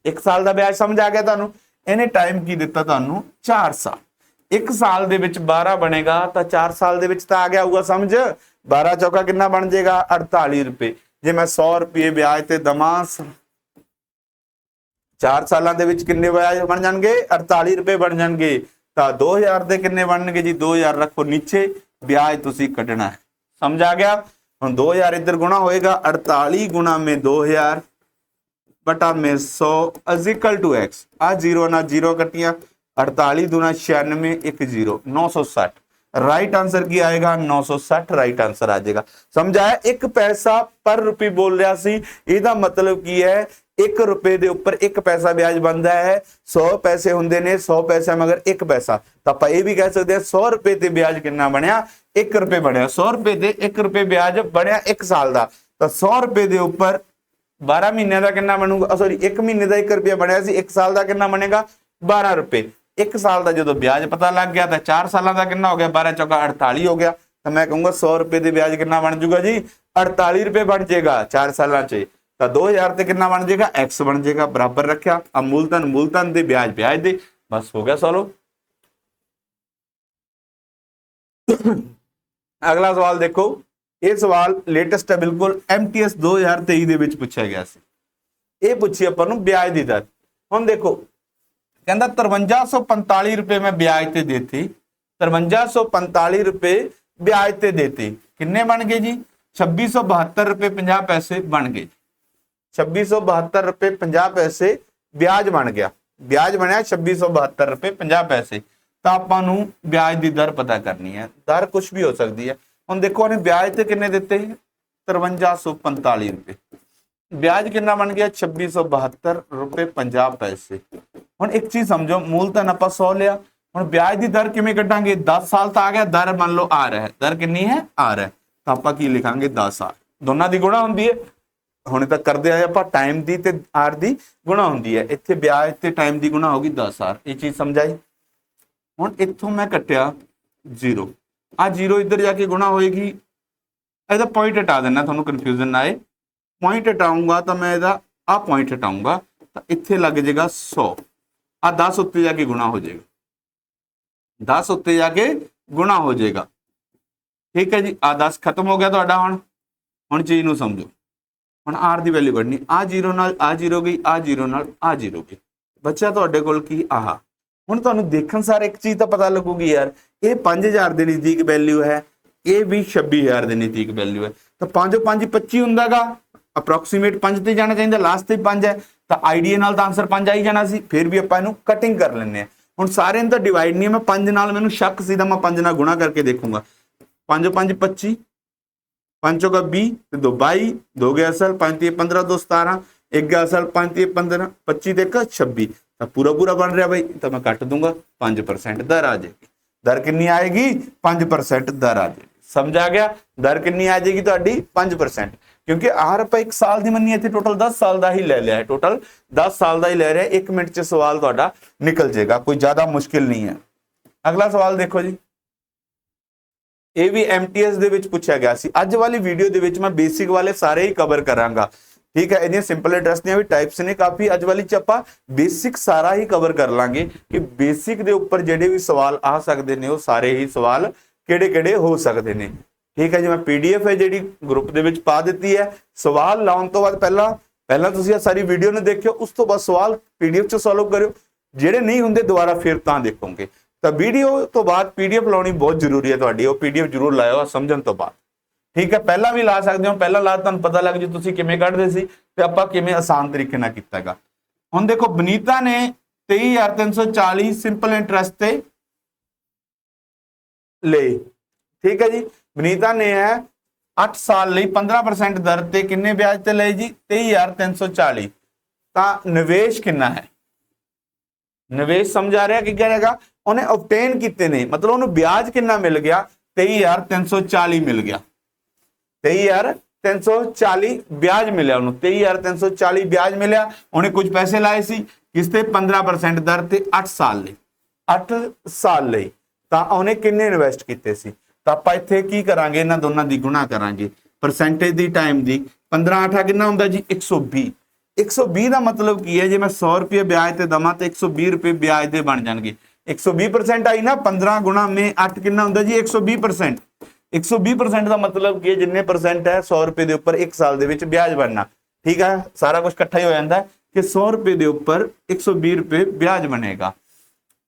1 साल का ब्याज समझ आ गया तुहानू। इन्हें टाइम की दिता तुहानू 4 साल। 1 साल दे विच 12 बनेगा तो 4 साल दे विच तो आ गया होगा समझ। 12 चौका कितना बन जाएगा 48 रुपए। जे मैं 100 रुपये ब्याज ते दमा 4 सालों के किन्ने ब्याज बन जाएंगे 48 रुपए बन जाएंगे। तो 2000 के किन्ने बननगे जी 2000 रखो नीचे, ब्याज तुसी कढ़ना है। समझ आ गया। हम 2000 इधर गुणा होएगा 48 गुणा में 2000 बटा में 100 इक्वल टू एक्स। आ जीरो ना जीरो कटिया 48 दूना 96 एक जीरो 960। राइट आंसर की आएगा 960 राइट आंसर आ जाएगा। समझाया 1 पैसा पर रुपये बोल रहा सी, ਇਹਦਾ मतलब की है 1 रुपए ਦੇ ਉੱਪਰ 1 पैसा ब्याज बनता है। 100 पैसे ਹੁੰਦੇ ਨੇ 100 पैसा मगर 1 पैसा, ਤਾਂ ਆਪਾਂ ਇਹ ਵੀ ਕਹਿ ਸਕਦੇ ਹਾਂ 100 रुपए ਤੇ ब्याज ਕਿੰਨਾ ਬਣਿਆ 1 रुपए ਬਣਿਆ। 100 रुपए ਤੇ 1 रुपए ब्याज ਬਣਿਆ 1 ਸਾਲ ਦਾ, ਤਾਂ 100 रुपए ਦੇ ਉੱਪਰ 12 ਮਹੀਨਿਆਂ ਦਾ ਕਿੰਨਾ ਬਣੂਗਾ, ਸੌਰੀ 1 ਮਹੀਨੇ ਦਾ 1 रुपया ਬਣਿਆ ਸੀ, 1 ਸਾਲ ਦਾ ਕਿੰਨਾ ਬਣੇਗਾ 12 रुपए। 1 ਸਾਲ ਦਾ ਜਦੋਂ ब्याज पता लग गया तो 4 ਸਾਲਾਂ ਦਾ ਕਿੰਨਾ ਹੋ ਗਿਆ 12 ਚੌਕਾ 48 ਹੋ ਗਿਆ। तो मैं कहूंगा 100 रुपए ਦੇ ब्याज कितना बन जाऊगा जी 48 रुपए बन जाएगा 4 सालों च। तो 2000 ਤੇ कितना बन जाएगा x बन जाएगा, बराबर रखा। अब मूलधन दे ब्याज ब्याज दे, बस हो गया सॉल्व। अगला सवाल देखो, ये सवाल लेटेस्ट है बिल्कुल, MTS 2023 ਦੇ ਵਿੱਚ ਪੁੱਛਿਆ ਗਿਆ ਸੀ। ਇਹ ਪੁੱਛੀ ਆਪਾਂ ਨੂੰ ब्याज ਦੀ ਦਰ। ਹੁਣ ਦੇਖੋ ਕਹਿੰਦਾ 5345 रुपए मैं ब्याज ਤੇ देती, 5345 रुपए ब्याज ते देते, किन्ने बन गए जी 2672 रुपए 50 पैसे बन गए। 2672 रुपए 50 पैसे ब्याज बन गया, ब्याज बनया 2672 रुपए 50 पैसे। तो ਆਪਾਂ ਨੂੰ ब्याज ਦੀ ਦਰ पता करनी है। दर कुछ भी हो सकती है। ਹੁਣ देखो ਉਹਨੇ ब्याज ਤੇ ਕਿੰਨੇ ਦਿੱਤੇ 5345 रुपए, ब्याज कितना बन गया 2672 रुपए 50 पैसे। ਹੁਣ एक चीज समझो, मूलधन ਆਪਾਂ 100 लिया, ਹੁਣ ब्याज ਦੀ ਦਰ ਕਿਵੇਂ ਕੱਢਾਂਗੇ 10 ਸਾਲ ਤਾਂ ਆ ਗਿਆ, ਦਰ ਮੰਨ ਲਓ ਆ ਰਿਹਾ ਹੈ, ਦਰ ਕਿੰਨੀ ਹੈ ਆ ਰਿਹਾ, ਤਾਂ ਆਪਾਂ ਕੀ ਲਿਖਾਂਗੇ 10 ਸਾਲ, ਦੋਨਾਂ ਦੀ ਗੁਣਾ ਹੁੰਦੀ ਹੈ। ਹੁਣ ਤੱਕ ਕਰਦੇ ਆਏ ਆਪਾਂ ਟਾਈਮ ਦੀ ਤੇ ਆਰ ਦੀ ਗੁਣਾ ਹੁੰਦੀ ਹੈ, ਇੱਥੇ ब्याज ਤੇ ਟਾਈਮ ਦੀ ਗੁਣਾ ਹੋਗੀ 10 ਸਾਲ। ਇਹ ਚੀਜ਼ ਸਮਝਾਈ। ਹੁਣ ਇੱਥੋਂ ਮੈਂ ਕੱਟਿਆ 0, ਆ 0 ਇੱਧਰ ਜਾ ਕੇ ਗੁਣਾ ਹੋਏਗੀ, ਇਹਦਾ ਪੁਆਇੰਟ ਹਟਾ ਦੇਣਾ ਤੁਹਾਨੂੰ ਕਨਫਿਊਜ਼ਨ ਨਾ ਆਏ। ਪੁਆਇੰਟ ਹਟਾਊਂਗਾ ਤਾਂ ਮੈਂ ਇਹਦਾ ਆ ਪੁਆਇੰਟ ਹਟਾਊਂਗਾ ਤਾਂ ਇੱਥੇ ਲੱਗ ਜਾਏਗਾ 100, ਆ 10 ਉੱਤੇ ਜਾ ਕੇ ਗੁਣਾ ਹੋ ਜਾਏਗਾ, 10 ਉੱਤੇ ਜਾ ਕੇ ਗੁਣਾ ਹੋ ਜਾਏਗਾ। ਠੀਕ ਹੈ ਜੀ, ਆ 10 ਖਤਮ ਹੋ ਗਿਆ ਤੁਹਾਡਾ। ਹੁਣ ਚੀਜ਼ ਨੂੰ ਸਮਝੋ, ਹੁਣ ਆਰ ਦੀ ਵੈਲਿਊ ਕੱਢਣੀ, ਆ 0 ਨਾਲ ਆ 0 ਗਈ, ਆ 0 ਨਾਲ ਆ 0 ਗਈ, ਬੱਚਾ ਤੁਹਾਡੇ ਕੋਲ ਕੀ ਆਹ। ਹੁਣ ਤੁਹਾਨੂੰ ਦੇਖਣ ਸਾਰ ਇੱਕ ਚੀਜ਼ ਤਾਂ ਪਤਾ ਲੱਗੂਗੀ ਯਾਰ, ਇਹ 5000 ਦੇ ਨਜ਼ਦੀਕ ਵੈਲਿਊ ਹੈ, ਇਹ ਵੀ 26000 ਦੇ ਨਜ਼ਦੀਕ ਵੈਲਿਊ ਹੈ, ਤਾਂ 5 5 25 ਹੁੰਦਾਗਾ, ਅਪਰੋਕਸੀਮੇਟ 5 ਤੇ ਜਾਣਾ ਚਾਹੀਦਾ, ਲਾਸਟ ਤੇ 5 ਹੈ, ਤਾਂ ਆਈਡੀਆ ਨਾਲ ਤਾਂ ਆਨਸਰ 5 ਆਈ ਜਾਣਾ ਸੀ। ਫਿਰ ਵੀ ਆਪਾਂ ਇਹਨੂੰ ਕਟਿੰਗ ਕਰ ਲੈਂਦੇ ਹਾਂ। ਹੁਣ ਸਾਰੇ ਨੂੰ ਤਾਂ ਡਿਵਾਈਡ ਨਹੀਂ, ਮੈਂ 5 ਨਾਲ ਮੈਨੂੰ ਸ਼ੱਕ ਸੀ ਤਾਂ ਮੈਂ 5 ਨਾਲ ਗੁਣਾ ਕਰਕੇ ਦੇਖੂੰਗਾ। 5 5 25, 5 ਚੌਕਾ 20 ਤੇ 2 22, 2 ਗਿਆ ਅਸਲ, 5 ਤੇ 15, 2 17, 1 ਗਿਆ ਅਸਲ, 5 ਤੇ 15, 25 ਤੇ 1 26, ਤਾਂ ਪੂਰਾ ਪੂਰਾ ਬਣ ਰਿਹਾ ਬਾਈ, ਤਾਂ ਮੈਂ ਕੱਟ ਦੂੰਗਾ 5% ਦਰ ਆ ਜਾਏਗੀ। ਦਰ ਕਿੰਨੀ ਆਏਗੀ 5% ਦਰ ਆ ਜਾਏਗੀ। ਸਮਝ ਆ ਗਿਆ, ਦਰ ਕਿੰਨੀ ਆ ਜਾਏਗੀ ਤੁਹਾਡੀ 5%, ਕਿਉਂਕਿ ਆਰ ਆਪਾਂ 1 ਸਾਲ ਦੀ ਮੰਨੀ, ਇੱਥੇ ਟੋਟਲ 10 ਸਾਲ ਦਾ ਹੀ ਲੈ ਲਿਆ ਹੈ, ਟੋਟਲ 10 ਸਾਲ ਦਾ ਹੀ ਲੈ ਰਿਹਾ। 1 ਮਿੰਟ ਚ ਸਵਾਲ ਤੁਹਾਡਾ ਨਿਕਲ ਜਾਏਗਾ, ਕੋਈ ਜ਼ਿਆਦਾ ਮੁਸ਼ਕਿਲ ਨਹੀਂ ਹੈ। ਅਗਲਾ ਸਵਾਲ ਦੇਖੋ ਜੀ, ਇਹ ਵੀ MTS ਦੇ ਵਿੱਚ ਪੁੱਛਿਆ ਗਿਆ ਸੀ। ਅੱਜ ਵਾਲੀ ਵੀਡੀਓ ਦੇ ਵਿੱਚ ਮੈਂ ਬੇਸਿਕ ਵਾਲੇ ਸਾਰੇ ਹੀ ਕਵਰ ਕਰਾਂਗਾ, ਠੀਕ ਹੈ। ਇਹਦੀਆਂ ਸਿੰਪਲ ਐਡਰੈਸ ਦੀਆਂ ਵੀ ਟਾਈਪਸ ਨੇ ਕਾਫੀ, ਅੱਜ ਵਾਲੀ ਚ ਆਪਾਂ ਬੇਸਿਕ ਸਾਰਾ ਹੀ ਕਵਰ ਕਰ ਲਾਂਗੇ ਕਿ ਬੇਸਿਕ ਦੇ ਉੱਪਰ ਜਿਹੜੇ ਵੀ ਸਵਾਲ ਆ ਸਕਦੇ ਨੇ ਉਹ ਸਾਰੇ ਹੀ ਸਵਾਲ ਕਿਹੜੇ ਕਿਹੜੇ ਹੋ ਸਕਦੇ ਨੇ। ਠੀਕ ਹੈ ਜੀ, ਮੈਂ PDF ਹੈ ਜਿਹੜੀ ਗਰੁੱਪ ਦੇ ਵਿੱਚ ਪਾ ਦਿੱਤੀ ਹੈ। ਸਵਾਲ ਲਾਉਣ ਤੋਂ ਬਾਅਦ ਪਹਿਲਾਂ ਤੁਸੀਂ ਇਹ ਸਾਰੀ ਵੀਡੀਓ ਨੂੰ ਦੇਖਿਓ, ਉਸ ਤੋਂ ਬਾਅਦ ਸਵਾਲ PDF ਚ ਸੋਲਵ ਕਰਿਓ, ਜਿਹੜੇ ਨਹੀਂ ਹੁੰਦੇ ਦੁਬਾਰਾ ਫਿਰ ਤਾਂ ਦੇਖੋਗੇ। ਤਾਂ ਵੀਡੀਓ ਤੋਂ ਬਾਅਦ PDF ਲਾਉਣੀ ਬਹੁਤ ਜ਼ਰੂਰੀ ਹੈ ਤੁਹਾਡੀ, ਉਹ PDF ਜ਼ਰੂਰ ਲਾਇਓ ਸਮਝਣ ਤੋਂ ਬਾਅਦ। ਠੀਕ ਹੈ, ਪਹਿਲਾਂ ਵੀ ਲਾ ਸਕਦੇ ਹੋ, ਪਹਿਲਾਂ ਲਾ ਤੁਹਾਨੂੰ ਪਤਾ ਲੱਗ ਜੂ ਤੁਸੀਂ ਕਿਵੇਂ ਕੱਢਦੇ ਸੀ ਤੇ ਆਪਾਂ ਕਿਵੇਂ ਆਸਾਨ ਤਰੀਕੇ ਨਾਲ ਕੀਤਾ ਹੈਗਾ। ਹੁਣ ਦੇਖੋ ਬਨੀਤਾ ਨੇ 23340 ਸਿੰਪਲ ਇੰਟਰਸਟ ਤੇ ਲਈ, ਠੀਕ ਹੈ ਜੀ। ਬਨੀਤਾ ਨੇ ਹੈ 8 ਸਾਲ ਲਈ 15% ਦਰ ਤੇ ਕਿੰਨੇ ਵਿਆਜ ਤੇ ਲਈ ਜੀ 23340, ਤਾਂ ਨਿਵੇਸ਼ ਕਿੰਨਾ ਹੈ, ਨਿਵੇਸ਼ ਸਮਝ ਆ ਰਿਹਾ ਕੀ ਕਹਿ ਰਹੇਗਾ, ਉਹਨੇ ਆਬਟੇਨ ਕੀਤੇ ਨੇ, ਮਤਲਬ ਉਹਨੂੰ ਵਿਆਜ ਕਿੰਨਾ ਮਿਲ ਗਿਆ 23340 ਮਿਲ ਗਿਆ, 23340 ਵਿਆਜ ਮਿਲਿਆ ਉਹਨੂੰ, 23340 ਵਿਆਜ ਮਿਲਿਆ। ਉਹਨੇ ਕੁਝ ਪੈਸੇ ਲਾਏ ਸੀ ਕਿਸ ਤੇ 15% ਦਰ ਤੇ 8 ਸਾਲ ਲਈ, 8 ਸਾਲ ਲਈ, ਤਾਂ ਉਹਨੇ ਕਿੰਨੇ ਇਨਵੈਸਟ ਕੀਤੇ ਸੀ। ਤਾਂ ਆਪਾਂ ਇੱਥੇ ਕੀ ਕਰਾਂਗੇ, ਇਹਨਾਂ ਦੋਨਾਂ ਦੀ ਗੁਣਾ ਕਰਾਂਗੇ, ਪਰਸੈਂਟੇਜ ਦੀ ਟਾਈਮ ਦੀ। 15 8 ਕਿੰਨਾ ਹੁੰਦਾ ਜੀ 120। 120 ਦਾ ਮਤਲਬ ਕੀ ਹੈ, ਜੇ ਮੈਂ 100 ਰੁਪਏ ਵਿਆਜ ਤੇ ਦਵਾਂ ਤੇ 120 ਰੁਪਏ ਵਿਆਜ ਦੇ ਬਣ ਜਾਣਗੇ। 120% ਆਈ ਨਾ, 15 ਗੁਣਾ में 8 ਕਿੰਨਾ ਹੁੰਦਾ ਜੀ 120%। 120% ਦਾ ਮਤਲਬ ਕੀ ਹੈ, ਜਿੰਨੇ ਪਰਸੈਂਟ ਹੈ 100 ਰੁਪਏ ਦੇ ਉੱਪਰ 1 ਸਾਲ ਦੇ ਵਿੱਚ ਵਿਆਜ ਬਣਨਾ। ਠੀਕ ਹੈ, ਸਾਰਾ ਕੁਝ ਇਕੱਠਾ ਹੀ ਹੋ ਜਾਂਦਾ ਕਿ 100 ਰੁਪਏ ਦੇ ਉੱਪਰ 120 ਰੁਪਏ ਵਿਆਜ ਬਣੇਗਾ।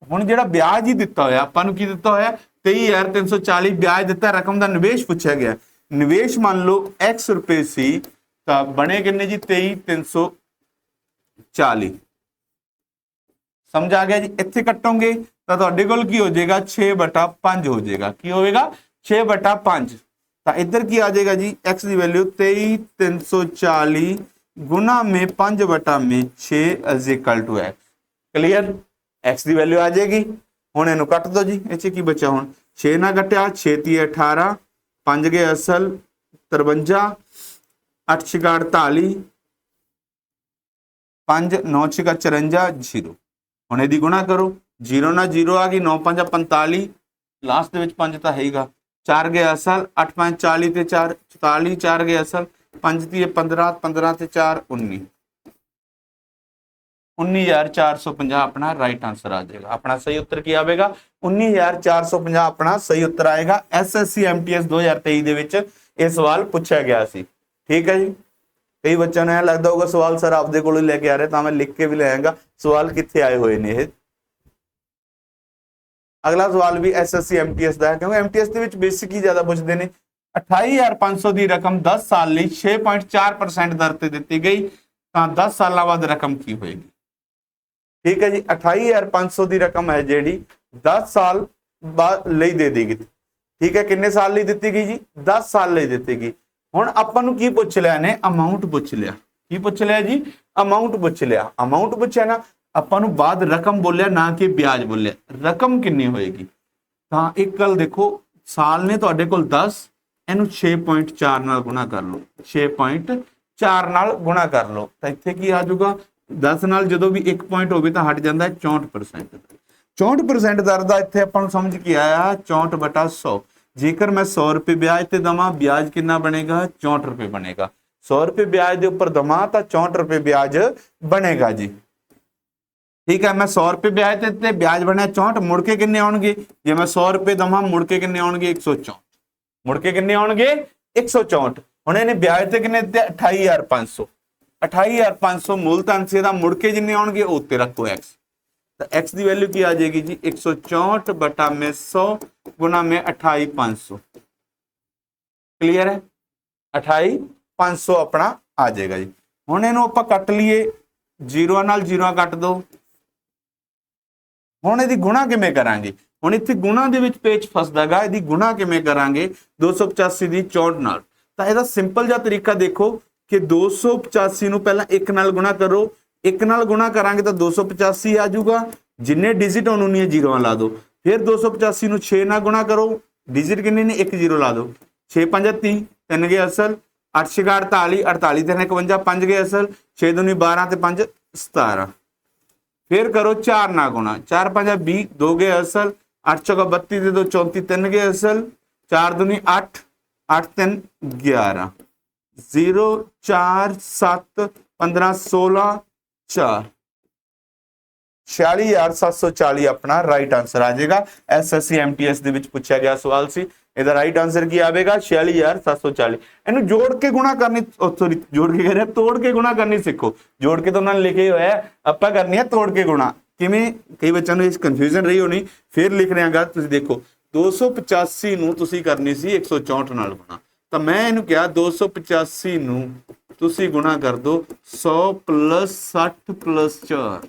ਹੁਣ ਜਿਹੜਾ ਵਿਆਜ ਹੀ ਦਿੱਤਾ ਹੋਇਆ ਆਪਾਂ ਨੂੰ, ਕੀ ਦਿੱਤਾ ਹੋਇਆ 23340 ਵਿਆਜ ਦਿੱਤਾ, ਰਕਮ ਦਾ ਨਿਵੇਸ਼ ਪੁੱਛਿਆ ਗਿਆ। निवेश मान लो x रुपए सी तो बने किन्ने जी 23,340। समझ आ गया जी। इत्थे कटोगे तो तुहाडे कोल की हो जाएगा 6/5 हो जाएगा, की होएगा 6/5। तो इधर की आ जाएगा जी x की वैल्यू 23,340 गुना में 5/6 is equal to x। Clear, x की वैल्यू आ जाएगी। हुण इहनूं कट दो जी, इह की बचा हुण 6 ना कटिया 6 × 18 5 गए असल 53 8 × 48 5 9 × 54 0। ਹੁਣ ਇਹਦੀ ਗੁਣਾ ਕਰੋ 0 ਨਾਲ 0 ਆ ਗਈ 9 5 45 ਲਾਸਟ ਦੇ ਵਿੱਚ 5 ਤਾਂ ਹੈਗਾ 4 ਗਏ ਅਸਲ 8 5 40 ਤੇ 4 44 4 ਗਏ ਅਸਲ 5 ਤੀ 15 15 ਤੇ 4 19 19,450 अपना राइट आंसर आ जाएगा। अपना सही उत्तर क्या आएगा 19,450 अपना सही उत्तर आएगा। SSC MTS 2023 ਦੇ ਵਿੱਚ ਇਹ ਸਵਾਲ ਪੁੱਛਿਆ ਗਿਆ ਸੀ। ਠੀਕ ਹੈ ਜੀ। ਕਈ ਬੱਚਿਆਂ ਨੂੰ ਇਹ ਲੱਗਦਾ ਹੋਊਗਾ ਸਵਾਲ ਸਰ ਆਪਦੇ ਕੋਲ ਹੀ ਲੈ ਕੇ ਆ ਰਹੇ ਤਾਂ ਮੈਂ ਲਿਖ ਕੇ ਵੀ ਲੈ ਆਂਗਾ ਸਵਾਲ ਕਿੱਥੇ ਆਏ ਹੋਏ ਨੇ ਇਹ। ਅਗਲਾ ਸਵਾਲ ਵੀ SSC MTS ਦਾ ਹੈ ਕਿਉਂਕਿ MTS ਦੇ ਵਿੱਚ ਬੇਸਿਕ ਹੀ ਜ਼ਿਆਦਾ ਪੁੱਛਦੇ ਨੇ। 28,500 ਦੀ ਰਕਮ 10 ਸਾਲ ਲਈ 6.4% ਦਰ ਤੇ ਦਿੱਤੀ ਗਈ ਤਾਂ 10 ਸਾਲਾਂ ਬਾਅਦ ਰਕਮ ਕੀ ਹੋਏਗੀ। ठीक है जी 28,500 ਦੀ रकम है जी 10 साल बाद ਲਈ ਦੇ ਦੇਗੀ। ठीक है किन्ने साल ਲਈ ਦਿੱਤੀ ਗਈ ਜੀ 10 साल ਲਈ ਦਿੱਤੀ ਗਈ। ਹੁਣ ਆਪਾਂ ਨੂੰ ਕੀ ਪੁੱਛ ਲਿਆ ਨੇ ਅਮਾਉਂਟ ਪੁੱਛ ਲਿਆ। ਕੀ ਪੁੱਛ ਲਿਆ ਜੀ ਅਮਾਉਂਟ ਪੁੱਛ ਲਿਆ। ਅਮਾਉਂਟ ਪੁੱਛਿਆ ਨਾ ਆਪਾਂ ਨੂੰ ਬਾਅਦ ਰਕਮ ਬੋਲਿਆ ਨਾ ਕਿ ਵਿਆਜ ਬੋਲਿਆ। ਰਕਮ ਕਿੰਨੀ ਹੋਏਗੀ ਤਾਂ ਇੱਕ ਗੱਲ ਦੇਖੋ ਸਾਲ ਨੇ ਤੁਹਾਡੇ ਕੋਲ 10 ਇਹਨੂੰ 6.4 ਨਾਲ ਗੁਣਾ ਕਰ ਲਓ 6.4 ਨਾਲ ਗੁਣਾ ਕਰ ਲਓ ਤਾਂ ਇੱਥੇ ਕੀ ਆ ਜਾਊਗਾ 10 ਨਾਲ ਜਦੋਂ ਵੀ 1 ਪੁਆਇੰਟ ਹੋਵੇ ਤਾਂ ਹਟ ਜਾਂਦਾ ਹੈ 64%। 64% ਦਰ ਦਾ ਇੱਥੇ ਆਪਾਂ ਨੂੰ ਸਮਝ ਕੇ ਆਇਆ 64/100। ਜੇਕਰ ਮੈਂ 100 ਰੁਪਏ ਵਿਆਜ ਤੇ ਦਵਾਂ ਵਿਆਜ ਕਿੰਨਾ ਬਣੇਗਾ 64 ਰੁਪਏ ਬਣੇਗਾ। 100 ਰੁਪਏ ਵਿਆਜ ਦੇ ਉੱਪਰ ਦਵਾਂ ਤਾਂ 64 ਰੁਪਏ ਵਿਆਜ ਬਣੇਗਾ ਜੀ। ਠੀਕ ਹੈ ਮੈਂ 100 ਰੁਪਏ ਵਿਆਜ ਤੇ ਵਿਆਜ ਬਣਿਆ 64 ਮੁੜ ਕੇ ਕਿੰਨੇ ਆਉਣਗੇ ਜੇ ਮੈਂ 100 ਰੁਪਏ ਦਵਾਂ ਮੁੜ ਕੇ ਕਿੰਨੇ ਆਉਣਗੇ 164 ਮੁੜ ਕੇ ਕਿੰਨੇ ਆਉਣਗੇ 164। ਹੁਣ ਇਹਨੇ ਵਿਆਜ ਤੇ ਕਿੰਨੇ ਦਿੱਤੇ 28,500 28,500 मूलधन से मुड़ के जिन्ने आउणगे ਉਹ ਉੱਤੇ ਰੱਖੋ x ਤਾਂ x ਦੀ ਵੈਲਿਊ ਕੀ ਆ ਜਾਏਗੀ ਜੀ 164/100 ਗੁਣਾ में 28,500। क्लियर है 28,500 अपना आ जाएगा जी। ਹੁਣ ਇਹਨੂੰ ਆਪਾਂ ਕੱਟ ਲਈਏ ਜ਼ੀਰੋਆਂ ਨਾਲ ਜ਼ੀਰੋਆਂ ਕੱਟ ਦੋ। ਹੁਣ ਇਹਦੀ ਗੁਣਾ ਕਿਵੇਂ ਕਰਾਂਗੇ ਹੁਣ ਇੱਥੇ ਗੁਣਾ ਦੇ ਵਿੱਚ ਪੇਚ ਫਸਦਾਗਾ ਇਹਦੀ ਗੁਣਾ ਕਿਵੇਂ ਕਰਾਂਗੇ 285 ਦੀ 64 ਨਾਲ ਤਾਂ ਇਹਦਾ ਸਿੰਪਲ ਜਿਹਾ ਤਰੀਕਾ ਦੇਖੋ कि 285 ਨੂੰ ਪਹਿਲਾਂ 1 ਨਾਲ ਗੁਣਾ ਕਰੋ 1 ਨਾਲ ਗੁਣਾ ਕਰਾਂਗੇ ਤਾਂ 285 ਆ ਜਾਊਗਾ ਜਿੰਨੇ ਡਿਜਿਟ ਹੋਣ ਉਨੀਆਂ ਜ਼ੀਰੋਆਂ ਲਾ ਦਿਓ ਫਿਰ 285 ਨੂੰ 6 ਨਾਲ ਗੁਣਾ ਕਰੋ ਡਿਜਿਟ ਕਿੰਨੇ ਨੇ 1 ਜ਼ੀਰੋ ਲਾ ਦਿਓ 6 5 30 3 ਗਏ ਅਸਲ 8 6 48 48 3 51 5 ਗਏ ਅਸਲ 6 दूनी 12 ਤੇ 5 17 ਫਿਰ ਕਰੋ 4 ਨਾਲ ਗੁਣਾ 4 5 20 2 ਗਏ ਅਸਲ 8 6 32 ਤੇ 2 34 3 ਗਏ ਅਸਲ 4 दूनी 8 8 3 11 0 4 7 15 16 4 46,740 अपना राइट आंसर आ जाएगा। SSC MTS ਦੇ ਵਿੱਚ ਪੁੱਛਿਆ ਗਿਆ ਸਵਾਲ ਸੀ ਇਹਦਾ ਰਾਈਟ ਆਨਸਰ ਕੀ ਆਵੇਗਾ 46,740। ਇਹਨੂੰ ਜੋੜ ਕੇ ਗੁਣਾ ਕਰਨੀ ਸੌਰੀ ਜੋੜ ਕੇ ਕਹ ਰਿਹਾ ਤੋੜ ਕੇ ਗੁਣਾ ਕਰਨੀ ਸਿੱਖੋ। ਜੋੜ ਕੇ ਤਾਂ ਉਹਨਾਂ ਨੇ ਲਿਖੇ ਹੋਇਆ ਆਪਾਂ ਕਰਨੀ ਹੈ ਤੋੜ ਕੇ ਗੁਣਾ। ਕਿਵੇਂ ਕਈ ਬੱਚਿਆਂ ਨੂੰ ਇਸ ਕਨਫਿਊਜ਼ਨ ਰਹੀ ਹੋਣੀ ਫਿਰ ਲਿਖ ਰਿਹਾਗਾ ਤੁਸੀਂ ਦੇਖੋ 285 ਨੂੰ ਤੁਸੀਂ ਕਰਨੀ ਸੀ 164 ਨਾਲ ਗੁਣਾ ਤਾਂ ਮੈਂ ਇਹਨੂੰ ਕਿਹਾ 285 ਨੂੰ ਤੁਸੀਂ ਗੁਣਾ ਕਰ ਦੋ 100 + 60 + 4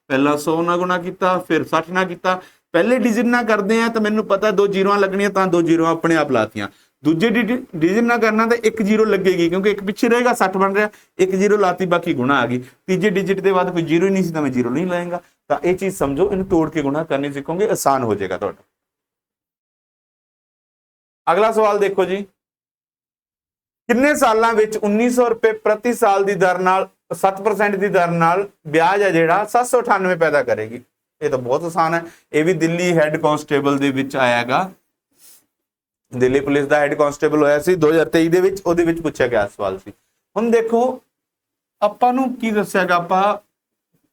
ਪਹਿਲਾਂ 100 ਨਾਲ ਗੁਣਾ ਕੀਤਾ ਫਿਰ 60 ਨਾਲ ਕੀਤਾ ਪਹਿਲੇ ਡਿਜਿਟ ਨਾਲ ਕਰਦੇ ਆ ਤਾਂ ਮੈਨੂੰ ਪਤਾ ਦੋ ਜ਼ੀਰੋਆਂ ਲੱਗਣੀਆਂ ਤਾਂ ਦੋ ਜ਼ੀਰੋਆਂ ਆਪਣੇ ਆਪ ਲਾਤੀਆਂ ਦੂਜੇ ਡਿਜਿਟ ਨਾਲ ਕਰਨਾ ਤਾਂ ਇੱਕ ਜ਼ੀਰੋ ਲੱਗੇਗੀ ਕਿਉਂਕਿ ਇੱਕ ਪਿੱਛੇ ਰਹੇਗਾ 60 ਬਣ ਰਿਹਾ ਇੱਕ ਜ਼ੀਰੋ ਲਾਤੀ ਬਾਕੀ ਗੁਣਾ ਆ ਗਈ ਤੀਜੇ ਡਿਜਿਟ ਦੇ ਬਾਅਦ ਕੋਈ ਜ਼ੀਰੋ ਹੀ ਨਹੀਂ ਸੀ ਤਾਂ ਮੈਂ ਜ਼ੀਰੋ ਨਹੀਂ ਲਾਏਗਾ ਤਾਂ ਇਹ ਚੀਜ਼ ਸਮਝੋ ਇਹਨੂੰ ਤੋੜ ਕੇ ਗੁਣਾ ਕਰਨੀ ਸਿੱਖੋਗੇ ਆਸਾਨ ਹੋ ਜਾਏਗਾ ਤੁਹਾਡਾ। ਅਗਲਾ ਸਵਾਲ ਦੇਖੋ ਜੀ ਕਿੰਨੇ ਸਾਲਾਂ ਵਿੱਚ 1900 ਰੁਪਏ ਪ੍ਰਤੀ ਸਾਲ ਦੀ ਦਰ ਨਾਲ 7% ਦੀ ਦਰ ਨਾਲ ਵਿਆਜ ਹੈ ਜਿਹੜਾ 798 ਪੈਦਾ ਕਰੇਗੀ। ਇਹ ਤਾਂ ਬਹੁਤ ਆਸਾਨ ਹੈ ਇਹ ਵੀ ਦਿੱਲੀ ਹੈੱਡ ਕਾਂਸਟੇਬਲ ਦੇ ਵਿੱਚ ਆਇਆਗਾ ਦਿੱਲੀ ਪੁਲਿਸ ਦਾ ਹੈੱਡ ਕਾਂਸਟੇਬਲ ਹੋਇਆ ਸੀ 2023 ਦੇ ਵਿੱਚ ਉਹਦੇ ਵਿੱਚ ਪੁੱਛਿਆ ਗਿਆ ਸਵਾਲ ਸੀ। ਹੁਣ ਦੇਖੋ ਆਪਾਂ ਨੂੰ ਕੀ ਦੱਸਿਆਗਾ ਆਪਾਂ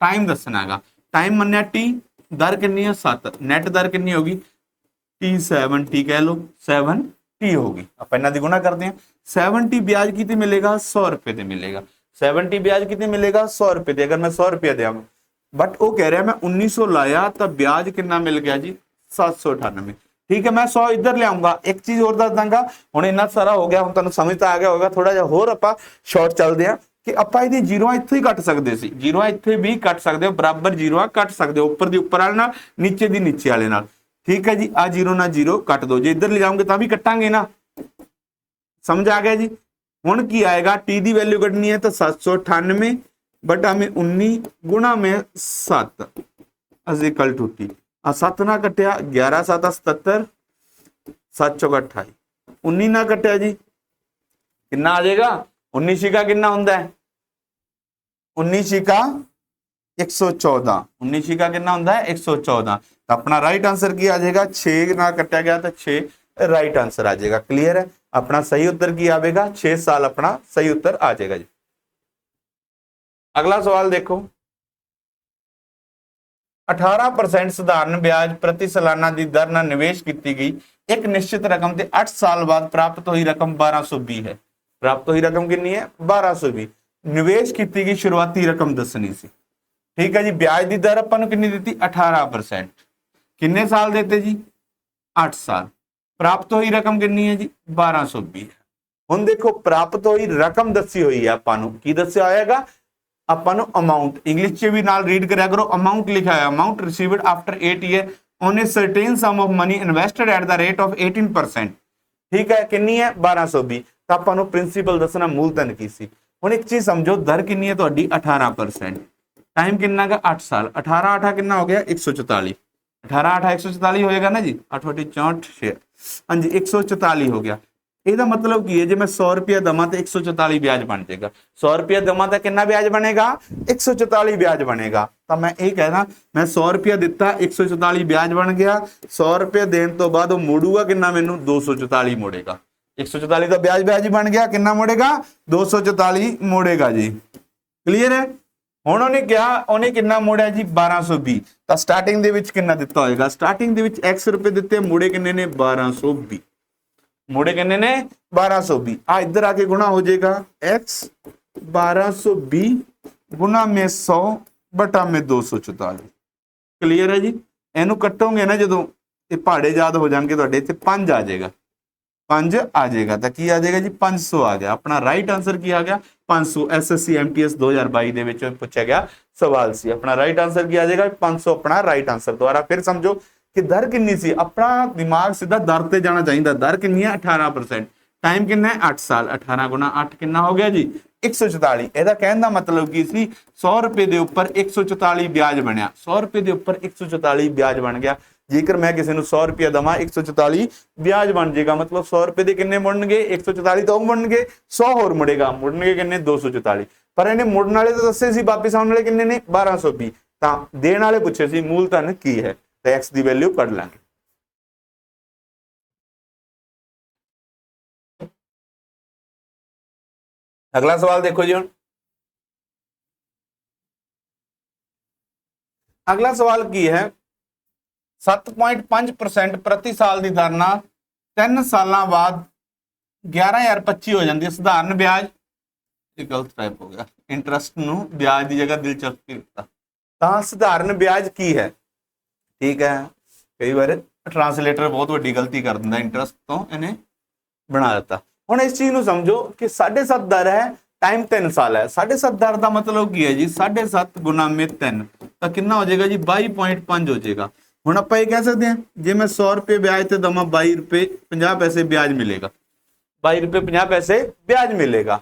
ਟਾਈਮ ਦੱਸਣਾਗਾ ਟਾਈਮ ਮੰਨਿਆ t ਦਰ ਕਿੰਨੀ ਹੈ 7 ਨੈਟ ਦਰ ਕਿੰਨੀ ਹੋਗੀ t7t ਕਹਿ ਲਓ 7t ਹੋਗੀ ਆਪਾਂ ਇਹਨਾਂ ਦੀ ਗੁਣਾ ਕਰਦੇ ਹਾਂ 70 ब्याज कितने मिलेगा 100 रुपए ते मिलेगा 70 ब्याज कितने मिलेगा 100 रुपए ते अगर मैं 100 रुपया देवां बट वो कह रहा मैं 1900 लाया तो ब्याज कितना मिल गया जी 798 ठीक है, मैं 100 इधर ले आऊंगा। एक चीज और दस दांगा, हुण इन्ना सारा हो गया, हुण तुहानूं समझ तो आ गया होगा। थोड़ा जिहा होर आपां शॉर्ट चलदे आ कि आपां इहदी जीरोआं इत्थों ही कट सकदे सी, जीरोआं इत्थे भी कट सकदे हो, बराबर जीरोआं कट सकदे हो, उपर दी उपर वाले नाल, नीचे दी नीचे वाले नाल। ठीक है जी, आ जीरो ना जीरो कट दो, जे इधर ले जाओगे तां भी कटांगे ना, समझ आ गया जी। हुण की आएगा, टी दी वैल्यू कढनी है तो 798 बटा में 19 गुणा में 7 इज इक्वल टू टी। 7 ना कटिया, 11 7 77, 7 चौका 28, 19 ना कटिया जी, कितना आ जाएगा, 19 छिका कितना हुंदा है, 19 छिका 114, 19 छिका कितना हुंदा है 114। तो अपना राइट आंसर की आ जाएगा, 6 ना कटिया गया तो 6 राइट आंसर आ जाएगा। क्लियर है, अपना सही उत्तर की आएगा 6 साल, अपना सही उत्तर आ जाएगा जी। अगला सवाल देखो, 18% साधारण ब्याज प्रति सालाना की दर नाल निवेश की गई एक निश्चित रकम से 8 साल बाद प्राप्त हुई रकम 1220 है। प्राप्त हुई रकम कितनी है, 1220। निवेश की गई शुरुआती रकम दसनी सी। ठीक है जी, ब्याज की दर अपन कितनी दी, 18%। किन्ने साल देते जी, 8 साल। प्राप्त हुई रकम कितनी है जी, 1220। हुण देखो, प्राप्त हुई रकम दसी हुई है आपां नूं, की दस्सिया होएगा ਆਪਾਂ ਨੂੰ ਅਮਾਉਂਟ, ਇੰਗਲਿਸ਼ 'ਚ ਵੀ ਨਾਲ ਰੀਡ ਕਰਿਆ ਕਰੋ। ਅਮਾਉਂਟ ਲਿਖਿਆ ਹੈ, amount received after 8 year on a certain sum of money invested at the rate of 18%। ਠੀਕ ਹੈ, ਕਿੰਨੀ ਹੈ 1220। ਤਾਂ ਆਪਾਂ ਨੂੰ ਪ੍ਰਿੰਸੀਪਲ ਦੱਸਣਾ ਮੂਲਧਨ ਕੀ ਸੀ। ਹੁਣ ਇੱਕ ਚੀਜ਼ ਸਮਝੋ, ਦਰ ਕਿੰਨੀ ਹੈ ਤੁਹਾਡੀ 18%, ਟਾਈਮ ਕਿੰਨਾ ਗਾ 8 ਸਾਲ, 18 8 ਕਿੰਨਾ ਹੋ ਗਿਆ 144, 18 8 144 ਹੋਏਗਾ ਨਾ ਜੀ, 8 64 6, हाँ जी 144 हो गया। ਇਹਦਾ मतलब की है, जे मैं 100 रुपया दवा तो 144 ब्याज बन जाएगा। 100 रुपया दवा तो कितना ब्याज बनेगा, 144 ब्याज बनेगा। तो मैं ये कहना, मैं 100 रुपया दिता, 144 ब्याज बन गया। 100 रुपया देने तो बाद मुड़ूगा कितना, मैनू 244 मुड़ेगा। 144 का ब्याज ब्याज ही बन गया, कितना मुड़ेगा 244 मुड़ेगा जी। क्लीयर है। ਹੁਣ ਉਹਨੇ ਕਿਹਾ, ਉਹਨੇ ਕਿੰਨਾ ਮੋੜਿਆ ਜੀ 1220। ਤਾਂ ਸਟਾਰਟਿੰਗ ਦੇ ਵਿੱਚ ਕਿੰਨਾ ਦਿੱਤਾ ਹੋਏਗਾ, ਸਟਾਰਟਿੰਗ ਦੇ ਵਿੱਚ x ਰੁਪਏ ਦਿੱਤੇ, ਮੋੜੇ ਕਿੰਨੇ ਨੇ 1220, मोड़े कितने ने 1220। आ इधर आके गुना हो जाएगा, x 1220 गुना में 100 बटा में 244। क्लियर है जी। इनू कटोगे ना जो ये पहाड़े याद हो जाएंगे, तो इतने 5 आ जाएगा, 5 आ जाएगा। तो की आ जाएगा जी 500 आ गया। अपना राइट आंसर की आ गया 500। SSC MTS 2022 ਦੇ ਵਿੱਚ ਪੁੱਛਿਆ ਗਿਆ सवाल सी। अपना राइट आंसर की आ जाएगा 500, अपना राइट आंसर। दोबारा फिर समझो कि दर कितनी सी, अपना दिमाग सीधा दर ते जाना चाहिए। दर कितनी है 18%, टाइम कितना है 8 साल, 18 गुना 8 कितना हो गया जी 144। ਇਹਦਾ ਕਹਿਣ ਦਾ ਮਤਲਬ ਕੀ ਸੀ, 100 ਰੁਪਏ ਦੇ ਉੱਪਰ 144 ਵਿਆਜ ਬਣਿਆ, 100 ਰੁਪਏ ਦੇ ਉੱਪਰ 144 ਵਿਆਜ ਬਣ ਗਿਆ। ਜੇਕਰ ਮੈਂ ਕਿਸੇ ਨੂੰ 100 ਰੁਪਏ ਦਵਾਂ, 144 ਵਿਆਜ ਬਣ ਜਾਏਗਾ। मतलब 100 ਰੁਪਏ ਦੇ ਕਿੰਨੇ ਮੁੜਨਗੇ, 144 ਤਾਂ ਉਹ ਮੁੜਨਗੇ, 100 ਹੋਰ ਮੁੜੇਗਾ, ਮੁੜਨਗੇ ਕਿੰਨੇ 244। ਪਰ ਇਹਨੇ ਮੁੜਨ ਵਾਲੇ ਤਾਂ ਦੱਸੇ ਸੀ, ਵਾਪਸ ਆਉਣ ਵਾਲੇ ਕਿੰਨੇ ਨੇ 1220। ਤਾਂ ਦੇਣ ਵਾਲੇ ਪੁੱਛੇ ਸੀ ਮੂਲਧਨ ਕੀ ਹੈ, तो x की वैल्यू कढ़ लेंगे। अगला सवाल देखो जी। अगला सवाल की है, 7.5% प्रति साल की दर नाल 3 साल बाद 11,025 हो जाती है साधारण ब्याज। गलत टाइप हो गया, इंटरस्ट नूं ब्याज की जगह दिलचस्पी दिता। तो साधारण ब्याज की है, ठीक है। कई बार ट्रांसलेटर बहुत वड्डी गलती कर दिंदा, इंटरस्ट तो इन्हें बना देता। हुण इस चीज़ नूं समझो कि 7.5 दर है, टाइम 3 साल है। 7.5 दर का मतलब की है जी, 7.5 गुना में 3 तो कितना हो जाएगा जी 22.5 हो जाएगा। हुण आपां ये कह सकते हैं, जे मैं 100 रुपये ब्याज ते दवां 22 रुपये 50 पैसे ब्याज मिलेगा, 22 रुपये 50 पैसे ब्याज मिलेगा।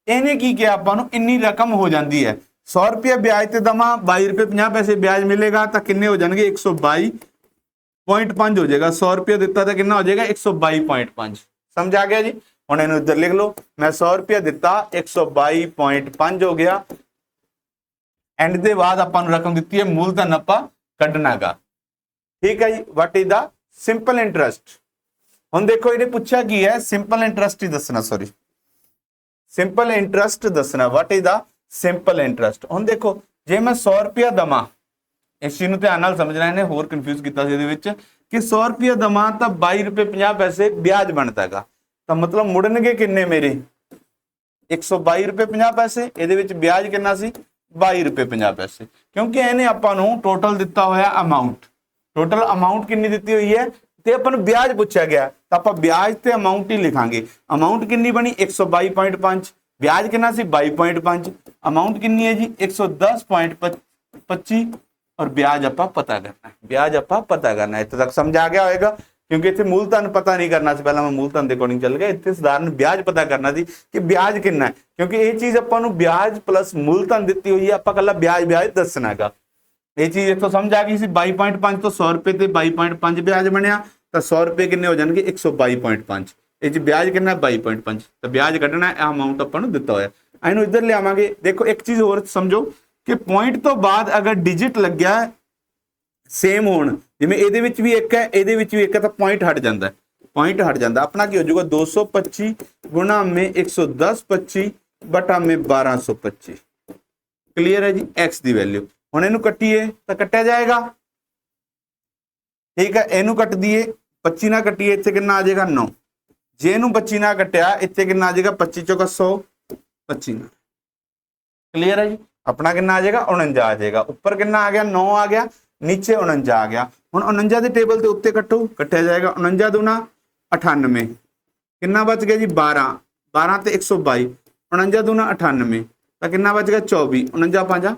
इन्हें की किया, आपां नूं इन्नी रकम हो जाती है। 100 रुपया ब्याज ते दवां 22 रुपये 50 पैसे ब्याज मिलेगा, तो किन्ने हो जाएंगे 122.5 हो जाएगा। 100 रुपया दिता तो कितना हो जाएगा 122.5। समझ आ गया जी। हुण इहनूं इधर लिख लो, मैं 100 रुपया दिता, 122.5 हो गया। एंड दे बाद आपां नूं रकम दित्ती है, मूलधन आपां कढना गा। ठीक है जी। What is the simple interest. हुण देखो इहने पुछया की है, सिंपल इंटरस्ट ही दसना, सॉरी सिंपल इंटरस्ट दसना। What is the simple interest. हुण देखो, जे मैं 100 रुपया दवां, इस चीज़ नूं ध्यान नाल समझना, इहने होर कन्फ्यूज कीता सी इहदे विच कि 100 रुपया दवां तां 22 रुपये 50 पैसे ब्याज बनता हैगा। तो मतलब मुड़नगे किन्ने मेरे 122 रुपये 50 पैसे, इहदे विच ब्याज किन्ना सी 22 रुपये 50 पैसे, क्योंकि इहने आपां नूं टोटल दिता होया अमाउंट। टोटल अमाउंट कितनी दित्ती हुई है ਤੇ ਆਪਾਂ ਨੂੰ ਵਿਆਜ ਪੁੱਛਿਆ ਗਿਆ ਤਾਂ ਆਪਾਂ ਵਿਆਜ ਤੇ ਅਮਾਉਂਟ ਹੀ ਲਿਖਾਂਗੇ। ਅਮਾਉਂਟ ਕਿੰਨੀ ਬਣੀ 122.5, ਵਿਆਜ ਕਿੰਨਾ ਸੀ 22.5, ਅਮਾਉਂਟ ਕਿੰਨੀ ਹੈ ਜੀ 110.25 ਔਰ ਵਿਆਜ ਆਪਾਂ ਪਤਾ ਕਰਨਾ ਹੈ। ਵਿਆਜ ਆਪਾਂ ਪਤਾ ਕਰਨਾ। ਇੱਥੇ ਤੱਕ ਸਮਝ ਆ ਗਿਆ ਹੋਏਗਾ, ਕਿਉਂਕਿ ਇੱਥੇ ਮੂਲਧਨ ਪਤਾ ਨਹੀਂ ਕਰਨਾ ਸੀ, ਪਹਿਲਾਂ ਮੈਂ ਮੂਲਧਨ ਦੇ ਅਕੋਰਡਿੰਗ ਚੱਲ ਗਿਆ। ਇੱਥੇ ਸਧਾਰਨ ਵਿਆਜ ਪਤਾ ਕਰਨਾ ਸੀ ਕਿ ਵਿਆਜ ਕਿੰਨਾ ਹੈ, ਕਿਉਂਕਿ ਇਹ ਚੀਜ਼ ਆਪਾਂ ਨੂੰ ਵਿਆਜ ਪਲੱਸ ਮੂਲਧਨ ਦਿੱਤੀ ਹੋਈ ਹੈ, ਆਪਾਂ ਕੱਲਾ ਵਿਆਜ ਦੱਸਣਾ ਹੈਗਾ। ਇਹ ਚੀਜ਼ ਇੱਥੋਂ ਸਮਝ ਆ ਗਈ ਸੀ। 22.5 ਤੋਂ 100 ਰੁਪਏ ਤੇ 22.5 ਵਿਆਜ ਬਣਿਆ ਤਾਂ 100 ਰੁਪਏ ਕਿੰਨੇ ਹੋ ਜਾਣਗੇ 122.5। ਇਹ ਚ ਵਿਆਜ ਕਿੰਨਾ 22.5, ਤਾਂ ਵਿਆਜ ਕੱਢਣਾ ਇਹ ਅਮਾਉਂਟ ਆਪਾਂ ਨੂੰ ਦਿੱਤਾ ਹੋਇਆ। ਇਹਨੂੰ ਇੱਧਰ ਲਿਆਵਾਂਗੇ। ਦੇਖੋ ਇੱਕ ਚੀਜ਼ ਹੋਰ ਸਮਝੋ ਕਿ ਪੁਆਇੰਟ ਤੋਂ ਬਾਅਦ ਅਗਰ ਡਿਜਿਟ ਲੱਗਿਆ ਸੇਮ ਹੋਣ, ਜਿਵੇਂ ਇਹਦੇ ਵਿੱਚ ਵੀ ਇੱਕ ਹੈ ਇਹਦੇ ਵਿੱਚ ਵੀ ਇੱਕ ਹੈ, ਤਾਂ ਪੁਆਇੰਟ ਹਟ ਜਾਂਦਾ। ਪੁਆਇੰਟ ਹਟ ਜਾਂਦਾ ਆਪਣਾ ਕੀ ਹੋ ਜਾਊਗਾ 225 ਗੁਣਾ ਮੇ 110.25 ਬਟਾ ਮੇ 1225। ਕਲੀਅਰ ਹੈ ਜੀ x ਦੀ ਵੈਲਿਊ। ਹੁਣ ਇਹਨੂੰ ਕੱਟੀਏ ਤਾਂ ਕੱਟਿਆ ਜਾਏਗਾ, ਠੀਕ ਹੈ। ਇਹਨੂੰ ਕੱਟ ਦਈਏ 25 ਨਾਲ ਕੱਟੀਏ, ਇੱਥੇ ਕਿੰਨਾ ਆ ਜਾਏਗਾ 9। ਜੇ ਇਹਨੂੰ 25 ਨਾਲ ਕੱਟਿਆ ਇੱਥੇ ਕਿੰਨਾ ਆ ਜਾਏਗਾ 25 ਚੌਕਾ 100, 25 ਨਾਲ। ਕਲੀਅਰ ਹੈ ਜੀ। ਆਪਣਾ ਕਿੰਨਾ ਆ ਜਾਏਗਾ 49 ਆ ਜਾਏਗਾ। ਉੱਪਰ ਕਿੰਨਾ ਆ ਗਿਆ 9 ਆ ਗਿਆ, ਨੀਚੇ 49 ਆ ਗਿਆ। ਹੁਣ 49 ਦੇ ਟੇਬਲ ਦੇ ਉੱਤੇ ਕੱਟੋ, ਕੱਟਿਆ ਜਾਏਗਾ 49 ਦੂਣਾ 98, ਕਿੰਨਾ ਬਚ ਗਿਆ ਜੀ 12, 12 ਤੇ 122, 49 ਦੂਣਾ 98 ਤਾਂ ਕਿੰਨਾ ਬਚ ਗਿਆ 24, 49 5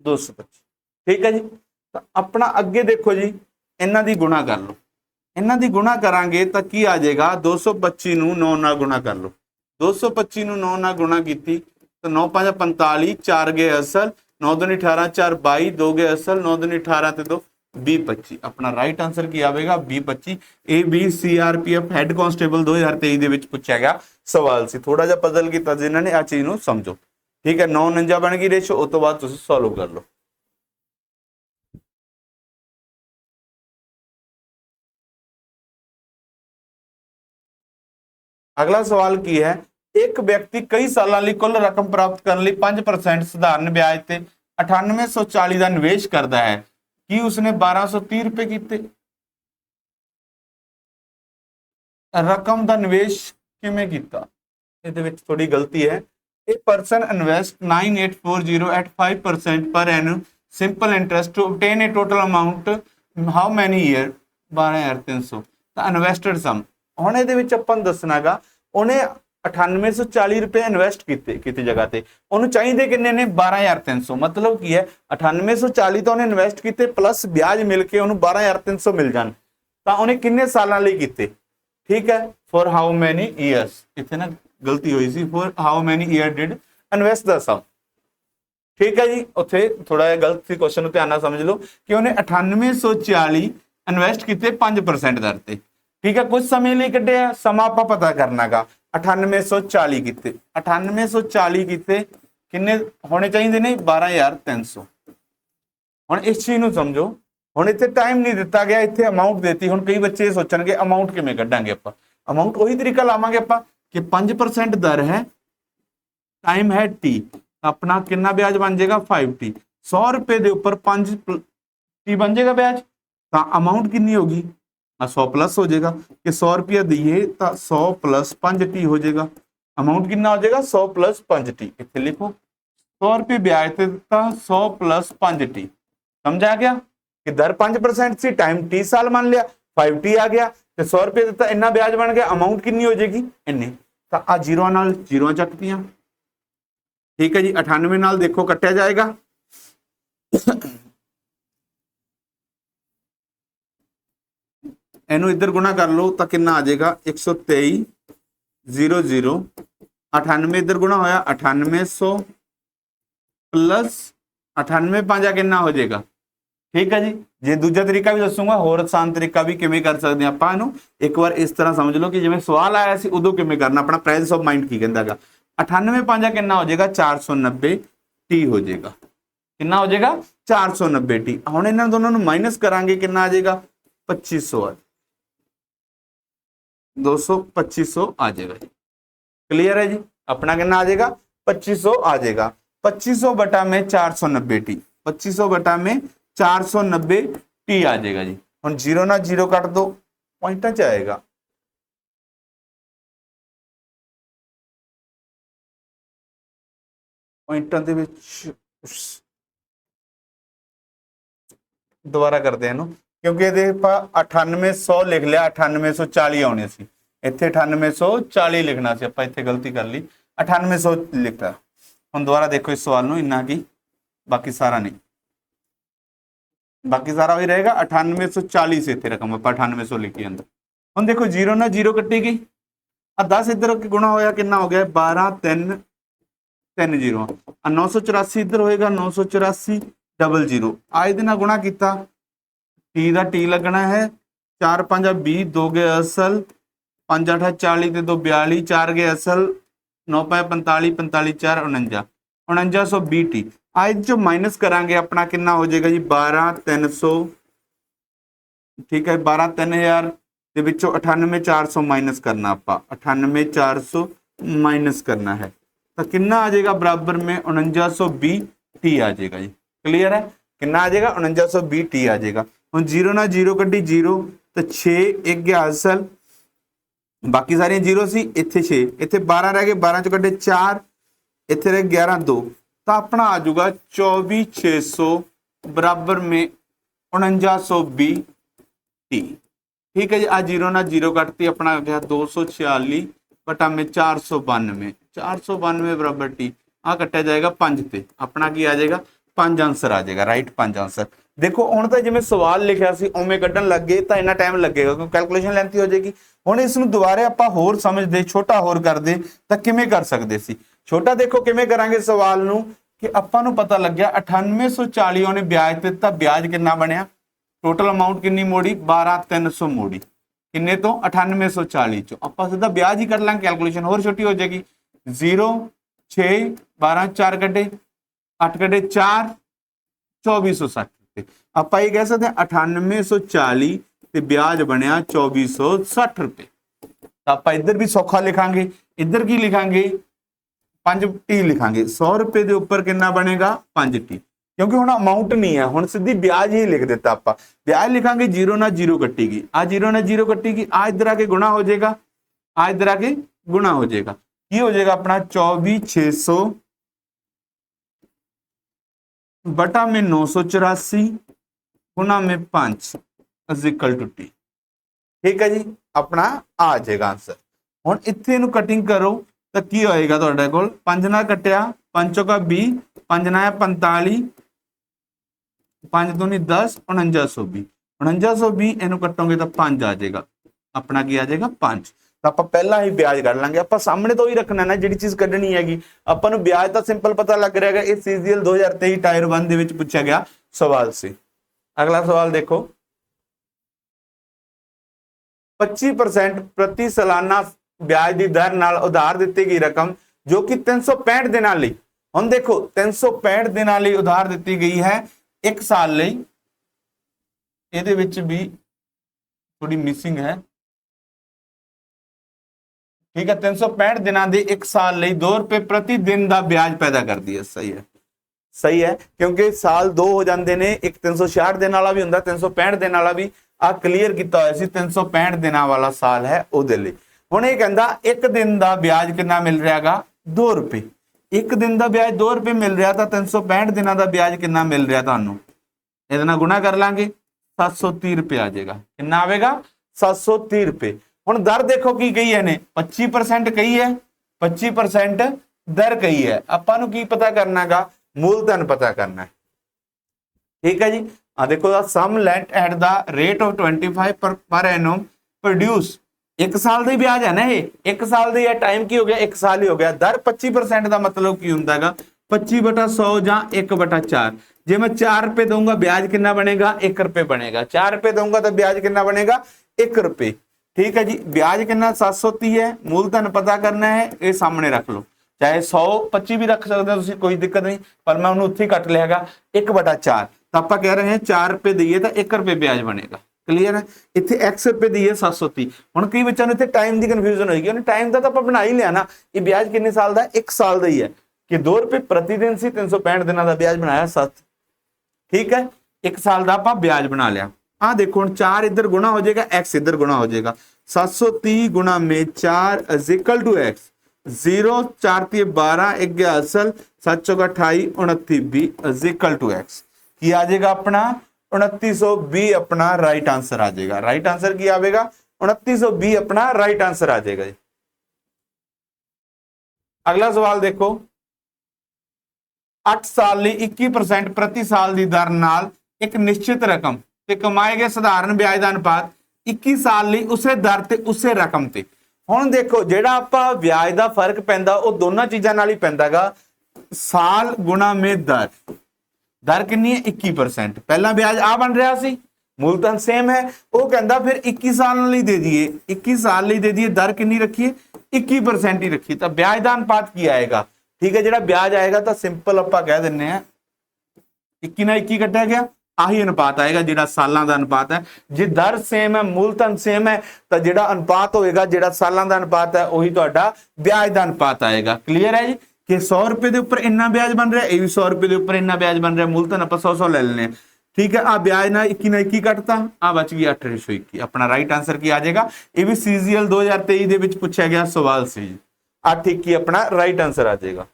225। ਠੀਕ ਹੈ ਜੀ। ਤਾਂ ਆਪਣਾ ਅੱਗੇ ਦੇਖੋ ਜੀ, ਇਹਨਾਂ ਦੀ ਗੁਣਾ ਕਰ ਲਓ। ਇਹਨਾਂ ਦੀ ਗੁਣਾ ਕਰਾਂਗੇ ਤਾਂ ਕੀ ਆ ਜਾਏਗਾ 225 ਨੂੰ 9 ਨਾਲ ਗੁਣਾ ਕਰ ਲਓ। 225 ਨੂੰ 9 ਨਾਲ ਗੁਣਾ ਕੀਤੀ ਤਾਂ 9 5 45, 4 ਗਏ ਅਸਲ, 9 ਦੂਣੀ 18, 4 22, 2 ਗਏ ਅਸਲ, 9 ਦੂਣੀ 18 ਤੇ 2 20 25। ਆਪਣਾ ਰਾਈਟ ਆਂਸਰ ਕੀ ਆਵੇਗਾ 20 25। ਇਹ ਵੀ CRPF ਹੈਡ ਕਾਂਸਟੇਬਲ 2023 ਦੇ ਵਿੱਚ ਪੁੱਛਿਆ ਗਿਆ ਸਵਾਲ ਸੀ। ਥੋੜਾ ਜਿਹਾ ਪਜ਼ਲ ਕੀਤਾ ਜਿਨ੍ਹਾਂ ਨੇ ਆ ਚੀਜ਼ ਨੂੰ ਸਮਝੋ। ਠੀਕ ਹੈ 9 49 ਬਣ ਗਈ ਰੇਸ਼ੋ। ਉਸ ਤੋਂ ਬਾਅਦ ਤੁਸੀਂ ਸੋਲਵ ਕਰ ਲਓ। ਅਗਲਾ ਸਵਾਲ ਕੀ ਹੈ, ਇੱਕ ਵਿਅਕਤੀ ਕਈ ਸਾਲਾਂ ਲਈ ਕੁੱਲ ਰਕਮ ਪ੍ਰਾਪਤ ਕਰਨ ਲਈ 5% ਸਧਾਰਨ ਵਿਆਜ ਤੇ 9840 ਦਾ ਨਿਵੇਸ਼ ਕਰਦਾ ਹੈ। ਕੀ ਉਸਨੇ 1230 ਰੁਪਏ ਕੀਤੇ? ਰਕਮ ਦਾ ਨਿਵੇਸ਼ ਕਿਵੇਂ ਕੀਤਾ? ਇਹਦੇ ਵਿੱਚ ਥੋੜੀ ਗਲਤੀ ਹੈ। A person invest 9840 at 5% per annum simple interest to obtain a total amount how many year 12300 ਤਾਂ ਇਨਵੈਸਟਡ ਸਮ। ਹੁਣ ਇਹਦੇ ਵਿੱਚ ਆਪਾਂ ਨੂੰ ਦੱਸਣਾਗਾ ਉਹਨੇ 9840 ਰੁਪਏ ਇਨਵੈਸਟ ਕੀਤੇ ਕਿਤੇ ਜਗ੍ਹਾ ਤੇ, ਉਹਨੂੰ ਚਾਹੀਦੇ ਕਿੰਨੇ ਨੇ 12300। ਮਤਲਬ ਕੀ ਹੈ 9840 ਤਾਂ ਉਹਨੇ ਇਨਵੈਸਟ ਕੀਤੇ ਪਲੱਸ ਵਿਆਜ ਮਿਲ ਕੇ ਉਹਨੂੰ 12300 ਮਿਲ ਜਾਣ। ਤਾਂ ਉਹਨੇ ਕਿੰਨੇ ਸਾਲਾਂ ਲਈ ਕੀਤੇ? ਠੀਕ ਹੈ ਫॉर ਹਾਊ ਮੈਨੀ ਈਅਰਸ। ਇੱਥੇ ਨਾ ਗਲਤੀ ਹੋਈ ਸੀ, for how many year did invest the sum. ਠੀਕ ਹੈ ਜੀ, ਉੱਥੇ ਥੋੜਾ ਜਿਹਾ ਗਲਤ ਸੀ, ਕੁਐਸਚਨ ਨੂੰ ਧਿਆਨ ਨਾਲ ਸਮਝ ਲਓ ਕਿ ਉਹਨੇ 9840 ਇਨਵੈਸਟ ਕੀਤੇ 5% ਦਰ ਤੇ। ਠੀਕ ਹੈ ਕੁਝ ਸਮੇਂ ਲਈ ਕੱਢਿਆ, ਸਮਾਂ ਆਪਾਂ ਪਤਾ ਕਰਨਾਗਾ। 9840 ਕੀਤੇ, 9840 ਕੀਤੇ ਕਿੰਨੇ ਹੋਣੇ ਚਾਹੀਦੇ ਨੇ 12300। ਹੁਣ ਇਸ ਚੀਜ਼ ਨੂੰ ਸਮਝੋ। ਹੁਣ ਇੱਥੇ ਟਾਈਮ ਨਹੀਂ ਦਿੱਤਾ ਗਿਆ, ਇੱਥੇ ਅਮਾਉਂਟ ਦਿੱਤੀ। ਹੁਣ ਕਈ ਬੱਚੇ ਸੋਚਣਗੇ ਅਮਾਉਂਟ ਕਿਵੇਂ ਕੱਢਾਂਗੇ ਆਪਾਂ? ਅਮਾਉਂਟ ਉਹੀ ਤਰੀਕਾ ਲਾਵਾਂਗੇ ਆਪਾਂ ਕਿ 5% ਦਰ ਹੈ, ਟਾਈਮ ਹੈ t, ਆਪਣਾ ਕਿੰਨਾ ਵਿਆਜ ਬਣ ਜਾਏਗਾ 5t। 100 ਰੁਪਏ ਦੇ ਉੱਪਰ 5 t ਬਣ ਜਾਏਗਾ ਵਿਆਜ, ਤਾਂ ਅਮਾਉਂਟ ਕਿੰਨੀ ਹੋਗੀ 100 ਪਲੱਸ ਹੋ ਜਾਏਗਾ ਕਿ 100 ਰੁਪਏ ਦਈਏ ਤਾਂ 100 ਪਲੱਸ 5t ਹੋ ਜਾਏਗਾ। ਅਮਾਉਂਟ ਕਿੰਨਾ ਹੋ ਜਾਏਗਾ 100 ਪਲੱਸ 5t। ਇੱਥੇ ਲਿਖੋ 100 ਰੁਪਏ ਵਿਆਜ ਤੇ ਦਿੱਤਾ 100 ਪਲੱਸ 5t। ਸਮਝ ਆ ਗਿਆ ਕਿ ਦਰ 5% ਸੀ, ਟਾਈਮ 30 ਸਾਲ ਮੰਨ ਲਿਆ, 5t ਆ ਗਿਆ ਤੇ 100 ਰੁਪਏ ਦਿੱਤਾ, ਇੰਨਾ ਵਿਆਜ ਬਣ ਗਿਆ। ਅਮਾਉਂਟ ਕਿੰਨੀ ਹੋ ਜਾਏਗੀ ਇੰਨੀ। ਤਾਂ ਆ ਜ਼ੀਰੋ ਨਾਲ ਜ਼ੀਰੋ ਚੱਕਤੀਆਂ। ਠੀਕ ਹੈ ਜੀ 98 ਨਾਲ ਦੇਖੋ ਕੱਟਿਆ ਜਾਏਗਾ। ਇਹਨੂੰ ਇੱਧਰ ਗੁਣਾ ਕਰ ਲਓ ਤਾਂ ਕਿੰਨਾ ਆ ਜਾਏਗਾ 123 00 98 ਇੱਧਰ ਗੁਣਾ ਹੋਇਆ 9800 ਪਲੱਸ 98 5 ਕਿੰਨਾ ਹੋ ਜਾਏਗਾ। ਠੀਕ ਹੈ ਜੀ। ਜੇ ਦੂਜਾ ਤਰੀਕਾ ਵੀ ਦੱਸੂਗਾ, ਹੋਰ ਆਸਾਨ ਤਰੀਕਾ ਵੀ ਕਿਵੇਂ ਕਰ ਸਕਦੇ ਹਾਂ ਆਪਾਂ ਇਹਨੂੰ, ਇੱਕ ਵਾਰ ਇਸ ਤਰ੍ਹਾਂ ਸਮਝ ਲਓ ਕਿ ਜਿਵੇਂ ਸਵਾਲ ਆਇਆ ਸੀ ਉਦੋਂ ਕਿਵੇਂ ਕਰਨਾ। ਆਪਣਾ ਪ੍ਰੈਜ਼ੈਂਸ ਆਫ ਮਾਈਂਡ ਕੀ ਕਹਿੰਦਾ ਹੈਗਾ। 98 5 ਕਿੰਨਾ ਹੋ ਜਾਏਗਾ 490 t ਹੋ ਜਾਏਗਾ। ਕਿੰਨਾ ਹੋ ਜਾਏਗਾ 490 t। ਹੁਣ ਇਹਨਾਂ ਦੋਨਾਂ ਨੂੰ ਮਾਈਨਸ ਕਰਾਂਗੇ ਕਿੰਨਾ ਆ ਜਾਏਗਾ 2500 ਆ 2500 ਆ ਜਾਏਗਾ। ਕਲੀਅਰ ਹੈ ਜੀ। ਆਪਣਾ ਕਿੰਨਾ ਆ ਜਾਏਗਾ 2500 ਆ ਜਾਏਗਾ। 2500 ਬਟਾ में 490 t, 2500 बटा में 490 t ਆ ਜਾਏਗਾ ਜੀ। ਹੁਣ ਜ਼ੀਰੋ ਨਾਲ ਜ਼ੀਰੋ ਕੱਟ ਦੋ, ਪੁਆਇੰਟਾਂ ਚ ਆਏਗਾ। ਪੁਆਇੰਟਾਂ ਦੇ ਵਿੱਚ ਦੁਬਾਰਾ ਕਰਦੇ हैं ਇਹਨੂੰ। क्योंकि ये 9800 लिख लिया, 9840 आने सी, इत्थे 9840 लिखना सी, आपां इत्थे गलती कर ली, 9800 लिखता। हुण दोबारा देखो इस सवाल नूं, इन्ना की बाकी सारा नहीं, बाकी सारा वही रहेगा 9840 से इत्थे रकम आपां 9800 लिखी अंदर। हुण देखो 0 नाल 0 कट्टी गई, 10 इधर गुणा होया कितना हो गया 12 3 3 0, 984 इधर होएगा 984 डबल 0, आज दे नाल गुणा किया, टी का टी लगना है, 4 5 20, 2 गए असल, 5 8 40 ते 2 42, 4 गए असल, 9 5 45, 45 4 49, 4920 टी। आज जो माइनस करांगे अपना कितना हो जाएगा जी 12 300, ठीक है 12 3000 ਦੇ ਵਿੱਚੋਂ 98400 माइनस करना, आपा 98400 माइनस करना है, तो कितना आ जाएगा बराबर में 4920 टी आ जाएगा जी। क्लियर है, कितना आ जाएगा 4920 टी आ जाएगा। हम 0 ना 0 कड्डी 0, तो 6 1 गया असल, बाकी सारियां 0 सी, इत्थे 6, इत्थे 12 रह गए, 12 चों कड्डे 4, इत्थे रह 11 2, तो अपना आ जाऊगा 24600 बराबर में 4920 टी। ठीक है जी, आ 0 ना 0 कटती, अपना आ गया 246 बटा में 492, 492 बराबर टी, आ कट्या जाएगा 5 ते, अपना की आ जाएगा 5 आंसर आ जाएगा, राइट 5 आंसर। देखो हुण तो जिवें सवाल लिखिया सी उवें कड्ढण लग गए तो इन्ना टाइम लगेगा, क्योंकि कैलकुलेशन लेंथी हो जाएगी। हुण इस नूं दुबारे आपां होर समझदे, छोटा होर करदे तां किवें कर सकदे सी। छोटा देखो किवें करांगे सवाल नूं कि आपां नूं पता लग गया 9840 ਉਹਨੇ ब्याज दिता, ब्याज कितना बनिया, टोटल अमाउंट कितनी मोड़ी 12300 मोड़ी, किन्ने तो 9840 चो, आप सीधा ब्याज ही कर लेंगे, कैलकुलेशन होर छोटी हो जाएगी। 0 6 12 4 कटे 8 कटे 4 2460 रुपये, आप ये कह सकते हैं 9840 ते ब्याज बनया 2460 रुपये। तो आप इधर भी सौखा लिखांगे, इधर की लिखांगे 5 टी लिखांगे, 100 रुपये के उपर कितना बनेगा 5 टी, क्योंकि हुण अमाउंट नहीं है, हुण सीधी ब्याज ही लिख देता। आप ब्याज लिखांगे 0 ना 0 कट्टीगी, आ 0 ना 0 कट्टीगी, आ इधर आके गुणा हो जाएगा, आ इधर आके गुणा हो जाएगा, की हो जाएगा अपना 24600 बटा में 984 गुणा में 5 इक्वल टू टी। ठीक है जी, अपना आ जाएगा आंसर। हुण इत्थे इहनूं कटिंग करो तो की होएगा, तुहाडे कोल 5 नाल कट्टिया 5 चौका 20, 5 नाल 45, 5 दूनी 10, 4920, 4920 इहनूं कट्टोगे तो 5 आ जाएगा, अपना की आ जाएगा 5। तो आप पहला ही ब्याज कढ़ लांगे, आप सामने तो ही रखना ना जिहड़ी चीज कढ़नी हैगी, आपां नूं ब्याज तो सिंपल पता लग रहा है, इस सीजीएल 2023 टायर 1 दे विच पूछा गया सवाल से। अगला सवाल देखो, 25% प्रति सालाना ब्याज की दर नाल उधार दी गई रकम जो कि 365 दिनों लई, हुण देखो 365 दिनों लई उधार दी गई है, एक साल लई, इहदे विच भी थोड़ी मिसिंग है, ठीक है 365 दिनों के एक साल लई 2 रुपए प्रति दिन का ब्याज पैदा कर दी है। सही है, सही है, क्योंकि साल 2 हो जाते हैं, एक 366 दिन वाला भी हुंदा, 365 दिन वाला भी, आ क्लीयर किया होया सी 365 दिनों वाला साल है उहदे लई। हुण ये कहंदा एक दिन का ब्याज कितना मिल रहा है 2 रुपए, एक दिन का ब्याज 2 रुपए मिल रहा, तो 365 दिनों का ब्याज कितना मिल रहा तुहानूं, इहदे नाल गुणा कर लांगे 730 रुपए आ जाएगा, कितना आवेगा 730 रुपए। हुण दर देखो की कही है ने 25% कही है, 25% दर कही है, आपां नूं की पता करना गा, मूलधन पता करना है। ठीक है जी, आ देखो the sum lent at the rate of 25 per annum produce, एक साल का ब्याज है ना, ये एक साल का टाइम की हो गया, एक साल ही हो गया। दर 25% का मतलब की होंदा है 25/100 या 1/4, जे मैं 4 रुपए दूंगा ब्याज कितना बनेगा 1 रुपए बनेगा, 4 रुपए दूंगा तो ब्याज कितना बनेगा 1 रुपए। ठीक है जी, ब्याज कितना 730 है, मूलधन पता करना है, ये सामने रख लो, चाहे 125 भी रख सकते हो, कोई दिक्कत नहीं, पर मैं उन्होंने उत्थे कट लिया 1/4, तो आप कह रहे हैं 4 रुपए दिए तो 1 रुपए ब्याज बनेगा। क्लीयर है, इतने x रुपए दी है 730। हुण कई बच्चों ने इत्थे टाइम की कन्फ्यूजन होगी, उन्हें टाइम का तो आप बना ही लिया ना, ये ब्याज कितने साल का 1 साल का ही है, कि 2 रुपए प्रति दिन सी 365 दिनों का ब्याज बनाया 7, ठीक है 1 साल का आप ब्याज बना लिया। आ देखो हुण 4 इधर गुणा हो जाएगा, x इधर गुणा हो जाएगा, 730 गुणा में 4 इक्वल टू x, 0 4 3 12 1 असल 7 चौका 28 29 20 इक्वल टू x, की आ जाएगा अपना 2920 अपना राइट आंसर आ जाएगा। राइट आंसर की आएगा 2920 अपना राइट आंसर आ जाएगा जी। अगला सवाल देखो, 8 साल ਲਈ 21% प्रति साल ਦੀ ਦਰ ਨਾਲ ਇੱਕ ਨਿਸ਼ਚਿਤ ਰਕਮ ਤੇ ਕਮਾਏ ਗਏ ਸਧਾਰਨ ਵਿਆਜ ਦਾ ਅਨੁਪਾਤ 21 ਸਾਲ ਲਈ ਉਸੇ ਦਰ ਤੇ ਉਸੇ ਰਕਮ ਤੇ। ਹੁਣ ਦੇਖੋ ਜਿਹੜਾ ਆਪਾਂ ਵਿਆਜ ਦਾ ਫਰਕ ਪੈਂਦਾ ਉਹ ਦੋਨਾਂ ਚੀਜ਼ਾਂ ਨਾਲ ਹੀ ਪੈਂਦਾਗਾ, ਸਾਲ ਗੁਣਾ ਮੇ ਦਰ। ਦਰ ਕਿੰਨੀ ਹੈ 21%। ਪਹਿਲਾਂ ਵਿਆਜ ਆ ਬਣ ਰਿਹਾ ਸੀ, मूलधन सेम है, वो कहता फिर 21 साल ਲਈ ਦੇ ਦਈਏ, 21 ਸਾਲ ਲਈ ਦੇ ਦਈਏ, ਦਰ ਕਿੰਨੀ ਰੱਖੀਏ 21% ਹੀ ਰੱਖੀ, ਤਾਂ ਵਿਆਜ ਦਾ ਅਨੁਪਾਤ ਕੀ ਆਏਗਾ? ठीक है, ਜਿਹੜਾ ਵਿਆਜ ਆਏਗਾ ਤਾਂ ਸਿੰਪਲ ਆਪਾਂ ਕਹਿ ਦਿੰਨੇ ਆ 21 ਨਾਲ 21 ਕੱਟਿਆ ਗਿਆ, ਆਹੀ ਅਨੁਪਾਤ ਆਏਗਾ ਜਿਹੜਾ ਸਾਲਾਂ ਦਾ ਅਨੁਪਾਤ ਹੈ। ਜੇ ਦਰ ਸੇਮ ਹੈ, ਮੂਲਧਨ ਸੇਮ ਹੈ, ਤਾਂ ਜਿਹੜਾ ਅਨੁਪਾਤ ਹੋਏਗਾ, ਜਿਹੜਾ ਸਾਲਾਂ ਦਾ ਅਨੁਪਾਤ ਹੈ, ਉਹੀ ਤੁਹਾਡਾ ਵਿਆਜ ਦਾ ਅਨੁਪਾਤ ਆਏਗਾ। ਕਲੀਅਰ ਹੈ ਜੀ ਕਿ 100 रुपए ਦੇ ਉੱਪਰ ਇੰਨਾ ਵਿਆਜ ਬਣ ਰਿਹਾ, ਇਹ ਵੀ 100 रुपए ਦੇ ਉੱਪਰ ਇੰਨਾ ਵਿਆਜ ਬਣ ਰਿਹਾ, ਮੂਲਧਨ ਆਪਾਂ 100 ਲੈ ਲੈਣੇ। ठीक है, आ ब्याज ना 21 ਨਾਲ 21 ਕੱਟਤਾ, ਆ ਬਚ ਗਈ 8/21। ਆਪਣਾ ਰਾਈਟ ਆਨਸਰ ਕੀ ਆ ਜਾਏਗਾ? ਇਹ ਵੀ ਸੀਜੀਐਲ 2023 ਦੇ ਵਿੱਚ ਪੁੱਛਿਆ ਗਿਆ ਸਵਾਲ ਸੀ। 8/21 ਆਪਣਾ ਰਾਈਟ ਆਨਸਰ ਆ ਜਾਏਗਾ।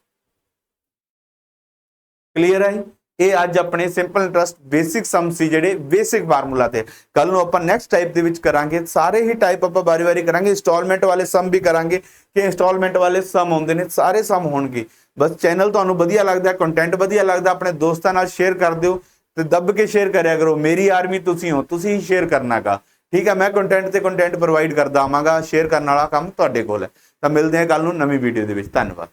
ਕਲੀਅਰ ਹੈ? ਇਹ ਅੱਜ ਆਪਣੇ ਸਿੰਪਲ ਇੰਟਰਸਟ ਬੇਸਿਕ ਸਮ ਸੀ, ਜਿਹੜੇ ਬੇਸਿਕ ਫਾਰਮੂਲਾ ਤੇ। ਕੱਲ ਨੂੰ ਆਪਾਂ ਨੈਕਸਟ ਟਾਈਪ ਦੇ ਵਿੱਚ ਕਰਾਂਗੇ, ਸਾਰੇ ਹੀ ਟਾਈਪ ਆਪਾਂ ਵਾਰੀ-ਵਾਰੀ ਕਰਾਂਗੇ। ਇੰਸਟਾਲਮੈਂਟ ਵਾਲੇ ਸਮ ਵੀ ਕਰਾਂਗੇ ਕਿ ਇੰਸਟਾਲਮੈਂਟ ਵਾਲੇ ਸਮ ਹੁੰਦੇ ਨੇ, ਸਾਰੇ ਸਮ ਹੋਣਗੇ। ਬਸ ਚੈਨਲ ਤੁਹਾਨੂੰ ਵਧੀਆ ਲੱਗਦਾ, ਕੰਟੈਂਟ ਵਧੀਆ ਲੱਗਦਾ, ਆਪਣੇ ਦੋਸਤਾਂ ਨਾਲ ਸ਼ੇਅਰ ਕਰ ਦਿਓ ਤੇ ਦੱਬ ਕੇ ਸ਼ੇਅਰ ਕਰਿਆ ਕਰੋ। ਮੇਰੀ ਆਰਮੀ ਤੁਸੀਂ ਹੋ, ਤੁਸੀਂ ਹੀ ਸ਼ੇਅਰ ਕਰਨਾਗਾ। ਠੀਕ ਹੈ, ਮੈਂ ਕੰਟੈਂਟ ਤੇ ਕੰਟੈਂਟ ਪ੍ਰੋਵਾਈਡ ਕਰਦਾ ਆਵਾਂਗਾ, ਸ਼ੇਅਰ ਕਰਨ ਵਾਲਾ ਕੰਮ ਤੁਹਾਡੇ ਕੋਲ ਹੈ। ਤਾਂ ਮਿਲਦੇ ਹਾਂ ਕੱਲ ਨੂੰ ਨਵੀਂ ਵੀਡੀਓ ਦੇ ਵਿੱਚ। ਧੰਨਵਾਦ।